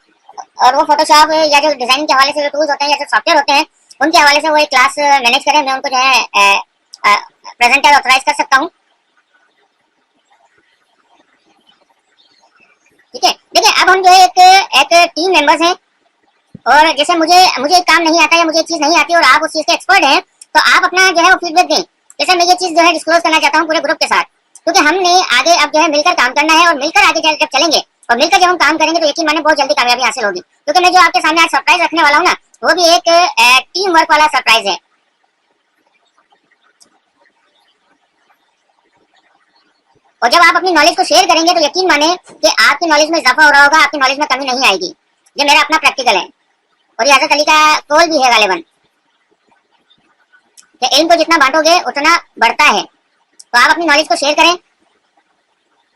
और वो फोटोशॉप या जो डिजाइनिंग के हवाले से जो टूल्स होते हैं या जो सॉफ्टवेयर होते हैं उनके हवाले से वो एक क्लास मैनेज करें। मैं उनको जो है प्रेजेंटर ऑथराइज कर सकता हूँ। ठीक है, देखिए, अब हम जो है एक टीम मेंबर्स हैं, और जैसे मुझे मुझे एक काम नहीं आता या मुझे एक चीज नहीं आती और आप उस चीज के एक्सपर्ट हैं, तो आप अपना जो है वो फीडबैक दें। जैसे मैं ये चीज जो है डिस्क्लोज करना चाहता हूँ पूरे ग्रुप के साथ क्योंकि हमने आगे अब जो है मिलकर काम करना है, और मिलकर आगे जब चलेंगे और मिलकर जब हम काम करेंगे तो यकीन माने बहुत जल्दी कामयाबी हासिल होगी। क्योंकि मैं जो आपके सामने आज सरप्राइज रखने वाला हूँ ना, वो भी एक टीम वर्क वाला सरप्राइज है। और जब आप अपनी नॉलेज को शेयर करेंगे तो यकीन माने कि आपकी नॉलेज में इजाफा हो रहा होगा, आपकी नॉलेज में कमी नहीं आएगी। ये मेरा अपना प्रैक्टिकल है, और ये हज़रत अली का कौल भी है गालिबन कि इल्म को जितना बांटोगे उतना बढ़ता है। तो आप अपनी नॉलेज को शेयर करें,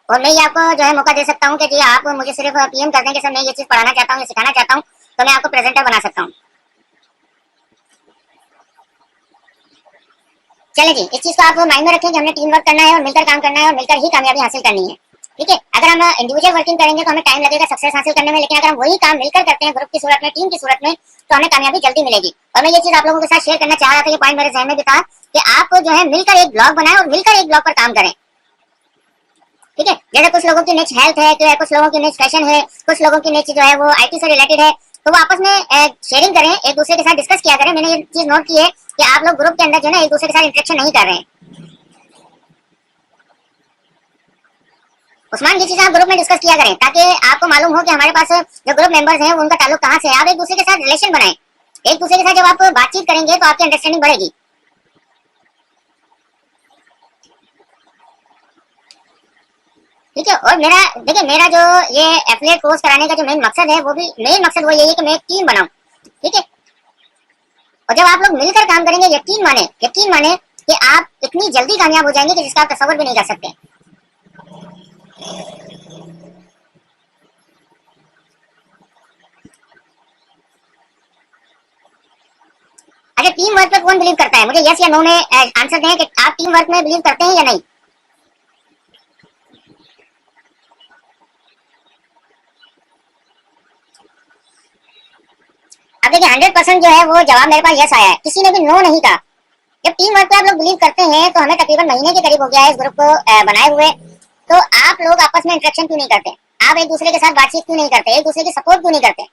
और मैं ये आपको जो है मौका दे सकता हूँ कि जी आप मुझे सिर्फ पीएम कर दें कि सर मैं ये चीज़ पढ़ाना चाहता हूँ, ये सिखाना चाहता हूँ, तो मैं आपको प्रेजेंटर बना सकता हूँ। चले जी, इस चीज को आप माइंड में रखें कि हमने टीम वर्क करना है और मिलकर काम करना है और मिलकर ही कामयाबी हासिल करनी है। ठीक है, अगर हम इंडिविजुअल वर्किंग करेंगे तो हमें टाइम लगेगा सक्सेस हासिल करने में, लेकिन अगर हम वही काम मिलकर करते हैं ग्रुप की सूरत में, टीम की सूरत में, तो हमें कामयाबी जल्दी मिलेगी। और मैं ये चीज आप लोगों के साथ शेयर करना चाह रहा था, ये पॉइंट मेरे जहन में भी था कि आप जो है मिलकर एक ब्लॉग बनाएं और मिलकर एक ब्लॉग पर काम करें। ठीक है, जैसे कुछ लोगों की निच हेल्थ है, तो कुछ लोगों की निच फैशन है, कुछ लोगों की निच जो है वो आईटी से रिलेटेड है, तो वो आपस में शेयरिंग करें, एक दूसरे के साथ डिस्कस किया करें। मैंने ये चीज नोट की है कि आप लोग ग्रुप के अंदर जो है ना एक दूसरे के साथ इंटरेक्शन नहीं कर रहे हैं। उस्मान, ये चीज आप ग्रुप में डिस्कस किया करें ताकि आपको मालूम हो कि हमारे पास जो ग्रुप मेंबर्स हैं उनका ताल्लुक कहाँ से है। आप एक दूसरे के साथ रिलेशन बनाएं, एक दूसरे के साथ जब आप बातचीत करेंगे तो आपकी अंडरस्टैंडिंग बढ़ेगी। ठीक है, और मेरा देखिए, मेरा जो ये एफिलिएट कोर्स कराने का जो मेन मकसद है, वो भी मेन मकसद वो यही है कि मैं एक टीम बनाऊं। ठीक है, और जब आप लोग मिलकर काम करेंगे, यकीन माने कि आप इतनी जल्दी कामयाब हो जाएंगे कि जिसका आप तसव्वुर भी नहीं कर सकते। अच्छा, टीम वर्क पर कौन बिलीव करता है? मुझे यस या नो में आंसर दें कि आप टीम वर्क में बिलीव करते हैं या नहीं। अब देखिए, 100% जो है वो जवाब मेरे पास यस आया है, किसी ने भी नो नहीं कहा। जब टीम वर्क पे आप लोग बिलीव करते हैं तो हमें तकरीबन महीने के करीब हो गया है इस ग्रुप को बनाए हुए, तो आप लोग आपस में इंटरेक्शन क्यों नहीं करते? आप एक दूसरे के साथ बातचीत क्यों नहीं करते? एक दूसरे की सपोर्ट क्यों नहीं करते?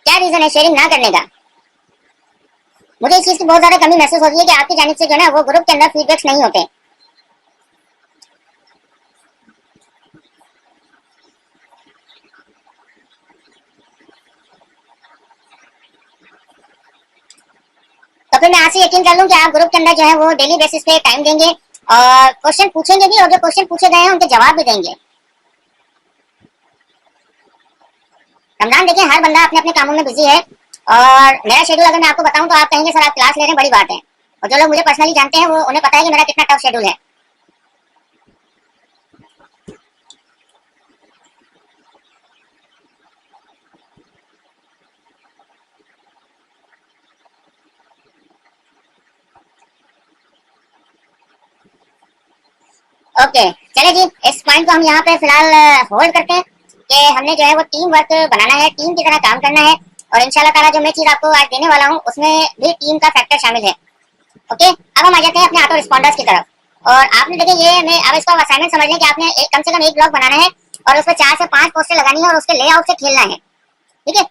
क्या रीजन है शेयरिंग ना करने का? मुझे इस चीज की बहुत ज्यादा कमी महसूस होती है कि आपकी जानिब से जो है ना वो ग्रुप के अंदर फीडबैक्स नहीं होते। तो फिर मैं आज से यकीन कर लूं कि आप ग्रुप के अंदर जो है वो डेली बेसिस पे टाइम देंगे और क्वेश्चन पूछेंगे भी, और जो क्वेश्चन पूछे गए हैं उनके जवाब भी देंगे। रमजान देखिए, हर बंदा अपने अपने कामों में बिजी है, और मेरा शेड्यूल अगर मैं आपको बताऊं तो आप कहेंगे सर आप क्लास ले रहे हैं, बड़ी बात है। और जो लोग मुझे पर्सनली जानते हैं वो उन्हें पता है कि मेरा कितना टफ शेड्यूल है। ओके, चले जी, इस पॉइंट को हम यहाँ पे फिलहाल होल्ड करते हैं कि हमने जो है वो टीम वर्क बनाना है, टीम की तरह काम करना है, और इंशाल्लाह ताला जो मैं चीज आपको आज देने वाला हूँ उसमें भी टीम का फैक्टर शामिल है। ओके, अब हम आ जाते हैं अपने ऑटो रिस्पॉन्डर्स की तरफ। और आपने देखिए, ये मैं अब इसको असाइनमेंट समझ लें कि आपने कम से कम एक ब्लॉग बनाना है और उसमें 4 से 5 पोस्टर लगानी है और उसके लेआउट से खेलना है। ठीक है,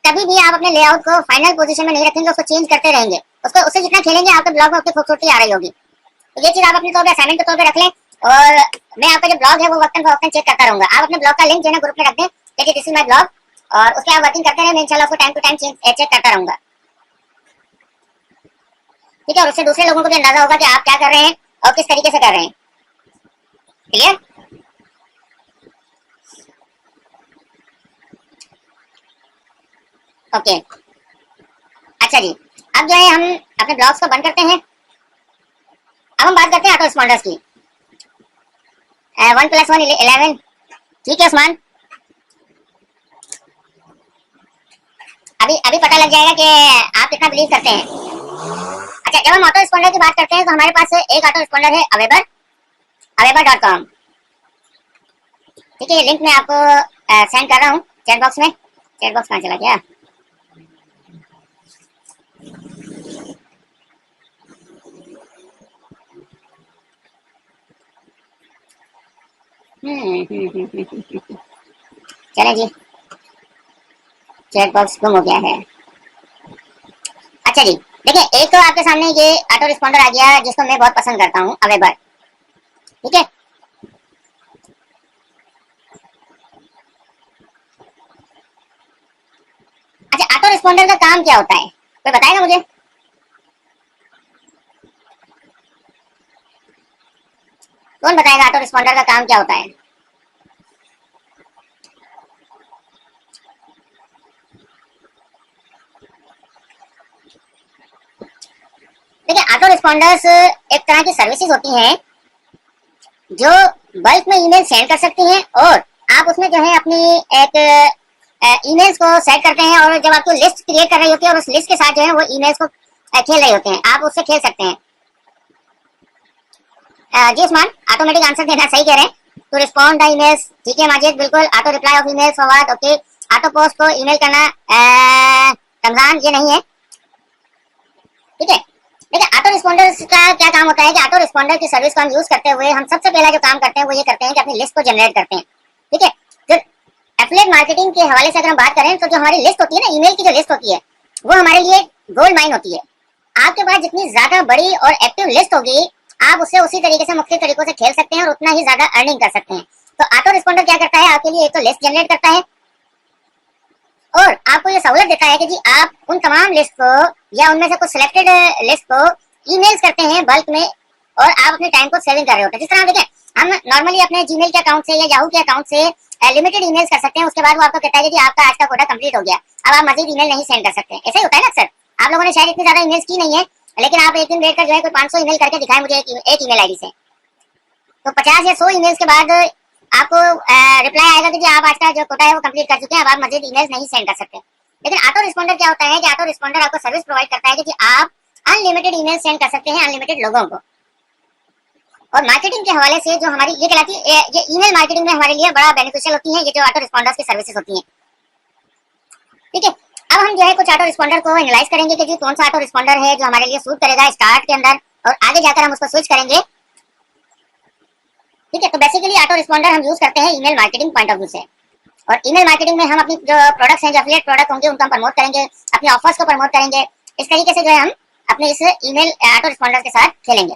कभी भी आप अपने लेआउट को फाइनल पोजीशन में नहीं रखेंगे, उसको चेंज करते रहेंगे। उसको उससे जितना खेलेंगे आपके ब्लॉग में उतनी खूबसूरती आ रही होगी। तो ये चीज आप अपने तौर पर असाइनमेंट के तौर पर रख लें, और मैं आपका जो ब्लॉग है वो वक्तन फवक्तन चेक करता रहूंगा। आप अपने ब्लॉग का लिंक जो है ना ग्रुप में रख दें कि दिस इज माय ब्लॉग, और उसके आप वर्किंग करते रहें, मैं इंशाल्लाह उसको टाइम टू टाइम चेक करता रहूंगा। ठीक है, और उससे दूसरे लोगों को भी अंदाजा होगा कि आप क्या कर रहे हैं और किस तरीके से कर रहे हैं। क्लियर? ओके, अच्छा जी, अब जो है हम अपने ब्लॉग्स को बंद करते हैं। अब हम बात करते हैं ऑटो रिस्पॉन्डर्स की। 1+1 11। ठीक है उस्मान, अभी अभी पता लग जाएगा कि आप कितना बिलीव करते हैं। अच्छा, जब हम ऑटो रिस्पॉन्डर की बात करते हैं तो हमारे पास एक ऑटो रिस्पॉन्डर है अवेबर, aweber.com। ठीक है, ये लिंक मैं आपको सेंड कर रहा हूँ चैट बॉक्स में। चैट बॉक्स कहाँ चला गया? चले जी, चैट बॉक्स गुम हो गया है। अच्छा जी, देखिए एक तो आपके सामने ये ऑटो रिस्पॉन्डर आ गया जिसको मैं बहुत पसंद करता हूँ, अवेबर। ठीक है, अच्छा ऑटो रिस्पॉन्डर का काम क्या होता है, कोई बताएगा मुझे? कौन बताएगा ऑटो रिस्पॉन्डर का काम क्या होता है? देखिए ऑटो रिस्पॉन्डर्स एक तरह की सर्विसेज होती हैं जो बल्क में ईमेल सेंड कर सकती हैं, और आप उसमें जो है अपनी एक ईमेल्स को सेट करते हैं, और जब आपको लिस्ट क्रिएट कर रही होती है और उस लिस्ट के साथ जो है वो ईमेल्स को खेल रहे होते हैं, आप उससे खेल सकते हैं। जी उस्मान, ऑटोमेटिक आंसर देना सही कह रहे हैं। टू रिस्पॉन्ड द ईमेल्स, ठीक है माजिद, बिल्कुल। Auto reply off emails forward, okay. Auto post को ईमेल करना, रमजान ये नहीं है, ठीक है। देखिए ऑटो रिस्पॉन्डर का क्या काम होता है कि ऑटो रिस्पॉन्डर की सर्विस को हम यूज करते हुए हम सबसे पहला जो काम करते हैं वो ये करते हैं कि अपनी लिस्ट को जनरेट करते हैं, ठीक है। जो एफिलिएट मार्केटिंग के हवाले से अगर हम बात करें तो जो हमारी लिस्ट होती है ना, ईमेल की जो लिस्ट होती है, वो हमारे लिए गोल्ड माइन होती है। आपके पास जितनी ज्यादा बड़ी और एक्टिव लिस्ट होगी, आप उससे उसी तरीके से मुख्तलिफ तरीकों से खेल सकते हैं और उतना ही ज्यादा अर्निंग कर सकते हैं। तो ऑटो रिस्पॉन्डर क्या करता है, आपके लिए एक तो लिस्ट जनरेट करता है और आपको ये सहूलत देता है कि जी आप उन तमाम लिस्ट को या उनमें से कुछ सिलेक्टेड लिस्ट को ईमेल्स करते हैं बल्क में, और आप अपने टाइम को सेविंग कर रहे होते हैं। जिस तरह देखें हम नॉर्मली अपने जीमेल के अकाउंट से या याहू के अकाउंट से लिमिटेड ईमेल्स कर सकते हैं, उसके बाद वो आपको कहता है कि आपका आज का कोटा कंप्लीट हो गया, अब आप मजीद ईमेल नहीं सेंड कर सकते। ऐसा ही होता है ना अक्सर। आप लोगों ने शायद इतनी ज्यादा ईमेल्स की नहीं है, लेकिन आप एक दिन बैठ कर जो है कोई 500 ईमेल करके दिखाए मुझे एक ईमेल आईडी से, तो 50 या 100 ईमेल्स के बाद आपको रिप्लाई आएगा कि आप आज का जो कोटा है वो कंप्लीट कर चुके हैं, अब आप मजीद ईमेल्स नहीं सेंड कर सकते। लेकिन ऑटो रिस्पॉन्डर क्या होता है कि ऑटो रिस्पॉन्डर आपको सर्विस प्रोवाइड करता है कि आप अनलिमिटेड ईमेल सेंड कर सकते हैं अनलिमिटेड लोगों को। और मार्केटिंग के हवाले से जो हमारी ये कहलाती है, ये ईमेल मार्केटिंग में हमारे लिए बड़ा बेनिफिशियल होती है, ये जो ऑटो रिस्पॉन्डर्स की सर्विसेज होती हैं, ठीक है। अब हम जो है कुछ ऑटो रिस्पॉन्डर को एनालाइज करेंगे कि जी कौन सा ऑटो रिस्पॉन्डर है जो हमारे लिए सूट करेगा स्टार्ट के अंदर, और आगे जाकर हम उसको स्विच करेंगे, ठीक है। तो बेसिकली ऑटो रिस्पॉन्डर हम यूज करते हैं email marketing point of view से, और ईमेल मार्केटिंग में हम अपनी जो प्रोडक्ट्स हैं, जो एफिलिएट प्रोडक्ट होंगे उनको हम प्रमोट करेंगे, अपने ऑफर्स को प्रमोट करेंगे। इस तरीके से जो है हम अपने इस ईमेल ऑटो रिस्पॉन्डर के साथ खेलेंगे,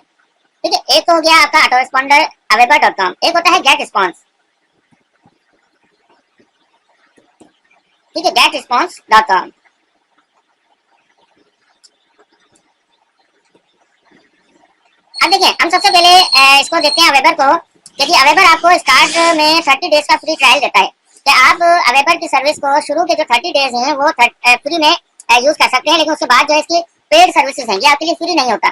ठीक है। एक तो हो गया आपका ऑटो रिस्पॉन्डर aweber.com, एक होता है गेट रिस्पॉन्स, ठीक है, getresponse.com। अब देखिए हम सबसे पहले इसको देखते हैं अवेबर को, क्योंकि अवेबर आपको स्टार्ट में 30 डेज का फ्री ट्रायल देता है कि आप अवेबर की सर्विस को शुरू के जो 30 डेज हैं वो फ्री में यूज कर सकते हैं, लेकिन उसके बाद जो इसकी पेड सर्विसेज हैं ये आपके लिए फ्री नहीं होता।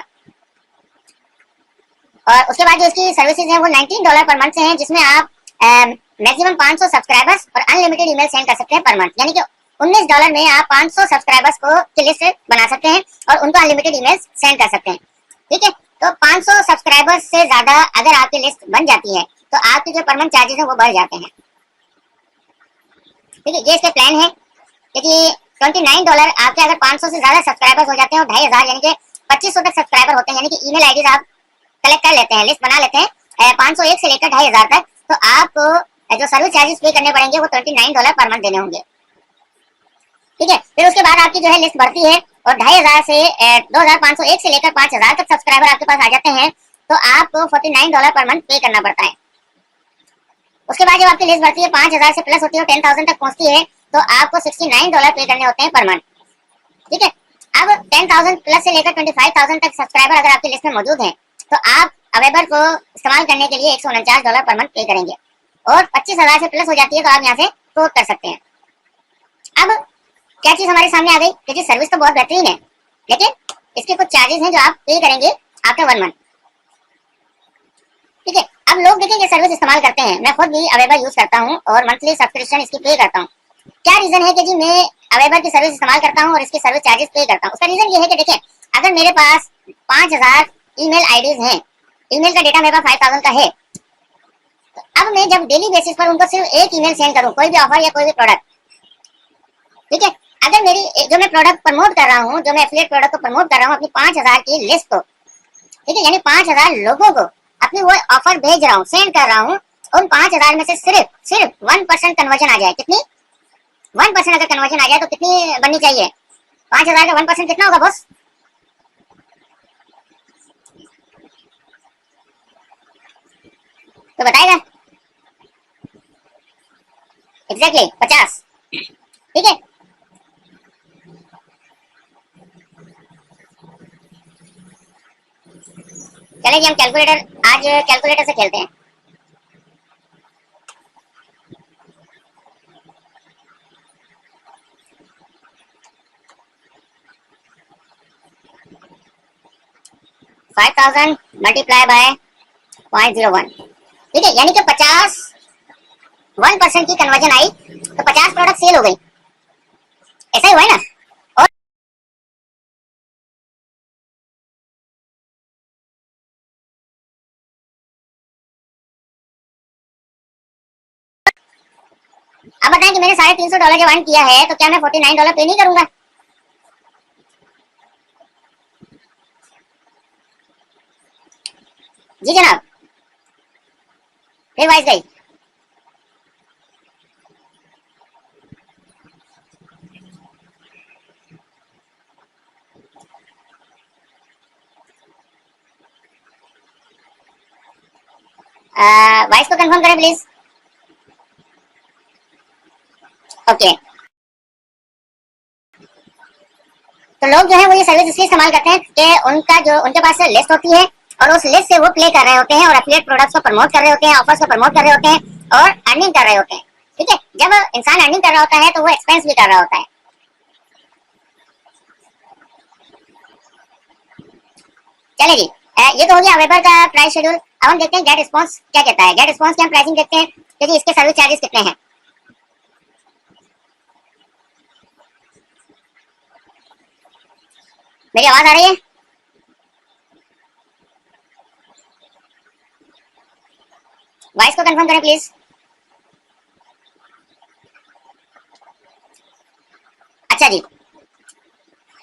और उसके बाद जो इसकी सर्विसेज हैं वो $19 पर मंथ से हैं, जिसमें आप मैक्सिमम 500 सब्सक्राइबर्स और अनलिमिटेड ईमेल सेंड कर सकते हैं पर मंथ, यानी कि $19 में आप 500 सब्सक्राइबर्स को की लिस्ट बना सकते हैं और उनको अनलिमिटेड ईमेल सेंड कर सकते हैं, ठीक है। तो 500 सब्सक्राइबर्स से ज्यादा अगर आपकी लिस्ट बन जाती है तो आपके जो पर मंथ चार्जेस हैं वो बढ़ जाते हैं, ठीक है। ये इसके प्लान है, क्योंकि $29 आपके अगर 500 से ज्यादा सब्सक्राइबर्स हो जाते हैं और 2500 यानी कि 2500 तक सब्सक्राइबर होते हैं, यानी कि ईमेल आईडीज आप कलेक्ट कर लेते हैं, लिस्ट बना लेते हैं 501 से लेकर 2500 तक, तो आपको जो सर्विस चार्जेस पे करने पड़ेंगे वो $29 पर मंथ देने होंगे, ठीक है। फिर उसके बाद आपकी जो है लिस्ट बढ़ती है और 2500 से 2501 से लेकर 5000 तक सब्सक्राइबर आपके पास आ जाते हैं, तो आपको $49 पर मंथ पे करना पड़ता है। उसके बाद जब आपकी लिस्ट बढ़ती है 5000 से प्लस होती है और 10,000 तक पहुंचती है, तो आपको $69 पे करने होते हैं पर मंथ, ठीक है। अब 10,000 प्लस से लेकर 25,000 तक सब्सक्राइबर अगर आपकी लिस्ट में मौजूद हैं, तो आप अवेबर को इस्तेमाल करने के लिए $149 पर मंथ पे करेंगे, और 25,000 से प्लस हो जाती है तो आप यहाँ से कोट कर सकते हैं। अब क्या चीज हमारे सामने आ गई कि जी सर्विस तो बहुत बेहतरीन है, लेकिन इसके कुछ चार्जेस हैं जो आप पे करेंगे आफ्टर 1 मंथ, ठीक है। अब लोग देखें ये सर्विस इस्तेमाल करते हैं, मैं खुद भी अवेबर यूज करता हूँ और मंथली सब्सक्रिप्शन इसकी पे करता हूँ। क्या रीजन है कि जी मैं अवेबर की सर्विस इस्तेमाल करता हूँ और इसकी सर्विस चार्जेस पे करता हूँ? उसका रीजन ये है कि देखें अगर मेरे पास 5000 ईमेल आईडीज हैं, ईमेल का डेटा मेरे पास 5000 का है, तो अब मैं जब डेली बेसिस पर उनको सिर्फ एक ईमेल सेंड करूँ कोई भी ऑफर या कोई भी प्रोडक्ट, ठीक है, अगर मेरी जो मैं प्रोडक्ट प्रमोट कर रहा हूँ, जो मैं एफिलिएट प्रोडक्ट को प्रमोट कर रहा हूँ अपनी 5000 की लिस्ट को, ठीक है, यानी 5000 लोगों को अपनी वो ऑफर भेज रहा हूँ, सेंड कर रहा हूँ, उन 5,000 में से सिर्फ सिर्फ 1% कन्वर्जन आ जाए, कितनी 1% अगर कन्वर्जन आ जाए तो कितनी बननी चाहिए? 5,000 का 1% कितना होगा बॉस? तो बताएगा। एग्जैक्टली 50। ठीक है, चलिए जी हम कैलकुलेटर, आज कैलकुलेटर से खेलते हैं। फाइव थाउजेंड मल्टीप्लाई बाय 0.01, ठीक है, यानी कि 1% की कन्वर्जन आई तो 50 प्रोडक्ट सेल हो गई, ऐसा ही हुआ है ना। और अब बताएं कि मैंने $350 जब अर्न किया है तो क्या मैं $49 पे नहीं करूंगा? जी जनाब, फिर वाइस गई। वाइस को कंफर्म करें प्लीज। ओके, तो लोग जो है वो ये सर्विस इसलिए इस्तेमाल करते हैं कि उनका जो उनके पास लिस्ट होती है और उस लिस्ट से वो प्ले कर रहे होते हैं और एफिलिएट प्रोडक्ट्स को प्रमोट कर रहे होते हैं, ऑफर्स को प्रमोट कर रहे होते हैं और अर्निंग कर रहे होते हैं। ठीक है, जब इंसान अर्निंग कर रहा होता है तो वो एक्सपेंस भी कर रहा होता है। चले जी, ये तो हो गया वेबर का प्राइस शेड्यूल। अब हम देखते हैं गेट रिस्पॉन्स क्या कहता है। गेट रिस्पॉन्स की हम प्राइसिंग देखते हैं कि जी इसके सर्विस चार्जेस कितने हैं। मेरी आवाज आ रही है? वॉइस को कंफर्म करें प्लीज। अच्छा जी,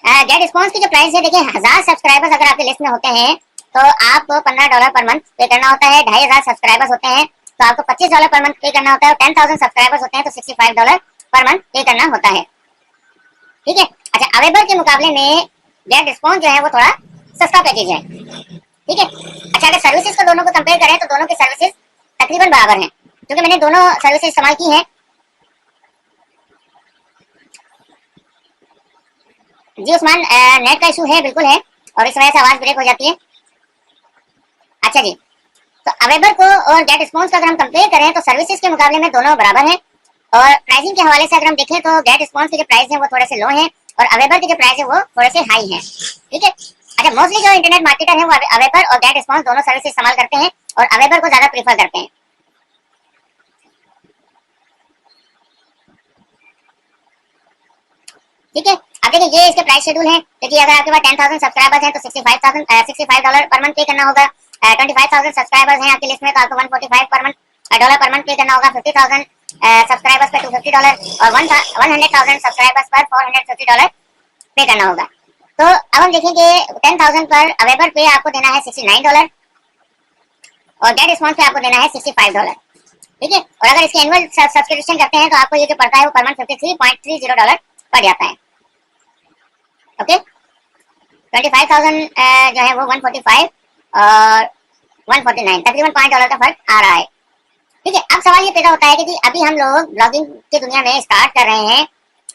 गेट रिस्पॉन्स की जो प्राइस है, देखिए 1000 सब्सक्राइबर्स अगर आपके लिस्ट में होते हैं तो आपको $15 पर मंथ पे करना होता है। 2500 सब्सक्राइबर्स होते हैं तो आपको $25 पर मंथ पे करना होता है। 10,000 सब्सक्राइबर्स होते हैं तो $65 पर मंथ पे करना होता है। ठीक है, अच्छा अवेबर के मुकाबले में गेट रिस्पॉन्स जो है वो थोड़ा सस्ता पैकेज है। ठीक है, अच्छा अगर सर्विसेज को दोनों को कंपेयर करें तो दोनों की सर्विसेज तकरीबन बराबर हैं, क्योंकि मैंने दोनों सर्विसेज इस्तेमाल की हैं। जी उस्मान, नेट का इशू है, बिल्कुल है, और इस वजह से आवाज ब्रेक हो जाती है। अच्छा जी, तो अवेबर को और गेट रिस्पॉन्स को अगर हम कंपेयर करें तो सर्विसेज के मुकाबले में दोनों बराबर हैं। और प्राइसिंग के हवाले से अगर हम देखें तो गेट रिस्पॉन्स के जो प्राइस है वो थोड़े से लो हैं और अवेबर के जो प्राइस है वो थोड़े से हाई हैं। ठीक है, अच्छा मोस्टली जो इंटरनेट मार्केटर है वो अवेबर और गेट रिस्पॉन्स दोनों सर्विस इस्तेमाल करते हैं और अवेबर को ज्यादा प्रीफर करते हैं। ठीक है, अब देखिए ये इसके प्राइस शेड्यूल है। देखिए अगर आपके पास 10,000 सब्सक्राइबर्स हैं तो $65 पर मंथ पे करना होगा। 25,000 सब्सक्राइबर्स हैं आपकी लिस्ट में तो आपको $145 पर मंथ पे करना होगा। 50,000 सब्सक्राइबर्स पे $250 और 100,000 सब्सक्राइबर्स पर $450 पे करना होगा। तो अब हम देखेंगे 10,000 पर अवेबर पे आपको देना है $69 और गेट रिस्पॉन्स पे आपको देना है $65। ठीक है, और अगर इसके एनुअल सब्सक्रिप्शन करते हैं तो आपको ये जो पड़ता है वो पर मंथ $53.30 पड़ जाता है। ओके, 25,000 जो है वो 145 और 149 तकरीबन $5 का फर्क आ रहा है। ठीक है, अब सवाल ये पैदा होता है कि जी अभी हम लोग ब्लॉगिंग की दुनिया में स्टार्ट कर रहे हैं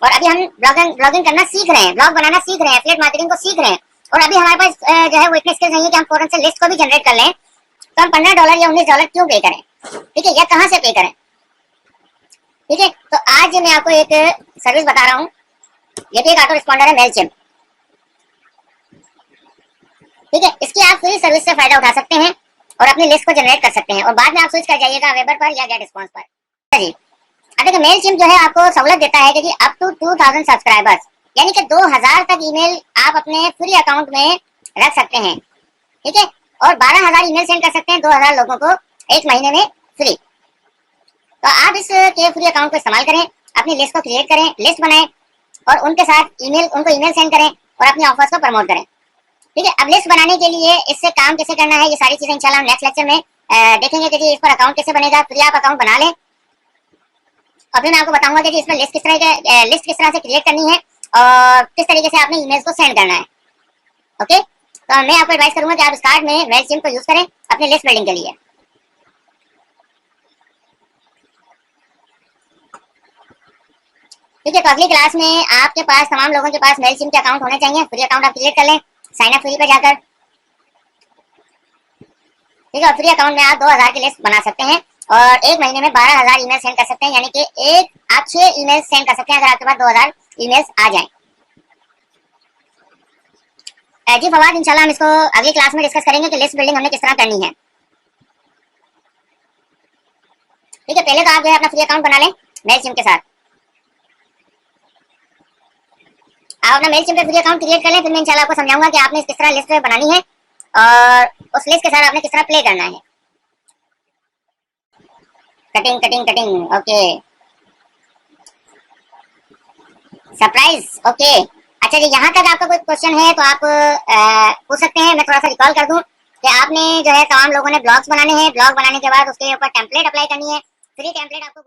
और अभी हम ब्लॉगिंग करना सीख रहे हैं, ब्लॉग बनाना सीख रहे हैं, एफिलिएट मार्केटिंग को सीख रहे हैं और अभी हमारे पास जो है वो इतने स्किल्स नहीं है कि हम फौरन से लिस्ट को भी जनरेट कर लें, तो हम $15 या $19 क्यों पे करें? ठीक है, या कहाँ से पे करें? ठीक है, तो आज मैं आपको एक सर्विस बता रहा हूँ। ये भी एक ऑटो रिस्पॉन्डर है, मेलचिम्प। ठीक है, इसकी आप फ्री सर्विस से फायदा उठा सकते हैं और अपनी लिस्ट को जनरेट कर सकते हैं और बाद में आप स्विच कर जाइएगा वेबर पर या गेट रिस्पॉन्स पर। जी अब देखिए मेलचिम्प जो है आपको सहूलत देता है कि अप टू 2,000 सब्सक्राइबर्स यानी कि 2,000 तक ईमेल आप अपने फ्री अकाउंट में रख सकते हैं। ठीक है, और 12,000 ईमेल सेंड कर सकते हैं 2,000 लोगों को एक महीने में फ्री। तो आप इसके फ्री अकाउंट को इस्तेमाल करें, अपनी लिस्ट को क्रिएट करें, लिस्ट बनाएं और उनके साथ उनको ईमेल सेंड करें और अपने ऑफर्स को प्रमोट करें। ठीक है, अब लिस्ट बनाने के लिए इससे काम कैसे करना है ये सारी चीजें इंशाल्लाह हम नेक्स्ट लेक्चर में देखेंगे कि जी इस पर अकाउंट कैसे बनेगा। फिर आप अकाउंट बना लें और फिर मैं आपको बताऊंगा कि जी इसमें लिस्ट किस तरह से क्रिएट करनी है और किस तरीके से आपने ईमेल्स को सेंड करना है। ओके, तो मैं आपको एडवाइस करूंगा कि आप स्टार्ट में मेलचिम्प को यूज करें अपने लिस्ट बिल्डिंग के लिए। ठीक है, तो अगली क्लास में आपके पास तमाम लोगों के पास मेलचिम्प के अकाउंट होने चाहिए। फ्री अकाउंट आप क्रिएट कर लें साइन अप फ्री पे जाकर। ठीक है, और फ्री अकाउंट में आप 2000 की लिस्ट बना सकते हैं और एक महीने में 12,000 ईमेल सेंड कर सकते हैं, यानी कि आप 6 ईमेल सेंड कर सकते हैं अगर आपके पास 2000 ईमेल्स आ जाएं। जी फवाद, इंशाल्लाह हम इसको अगली क्लास में डिस्कस करेंगे कि लिस्ट बिल्डिंग हमने किस तरह करनी है। ठीक है, पहले तो आप जो है अपना फ्री अकाउंट बना लें मेलचिम्प के साथ। आप अपना मेलचिम्प पे फ्री अकाउंट क्रिएट कर लें, फिर मैं इंशाल्लाह आपको समझाऊंगा कि आपने किस तरह लिस्ट बनानी है और उस लिस्ट के साथ आपने किस तरह प्ले करना है। Cutting cutting cutting, okay. Surprise, okay. अच्छा जी, यहाँ तक आपका कोई क्वेश्चन है तो आप पूछ सकते हैं। मैं थोड़ा सा रिकॉल कर दूं कि आपने जो है तमाम लोगों ने ब्लॉग्स बनाने हैं। ब्लॉग बनाने के बाद उसके ऊपर टेम्पलेट अप्लाई करनी है। फ्री टेम्पलेट आपको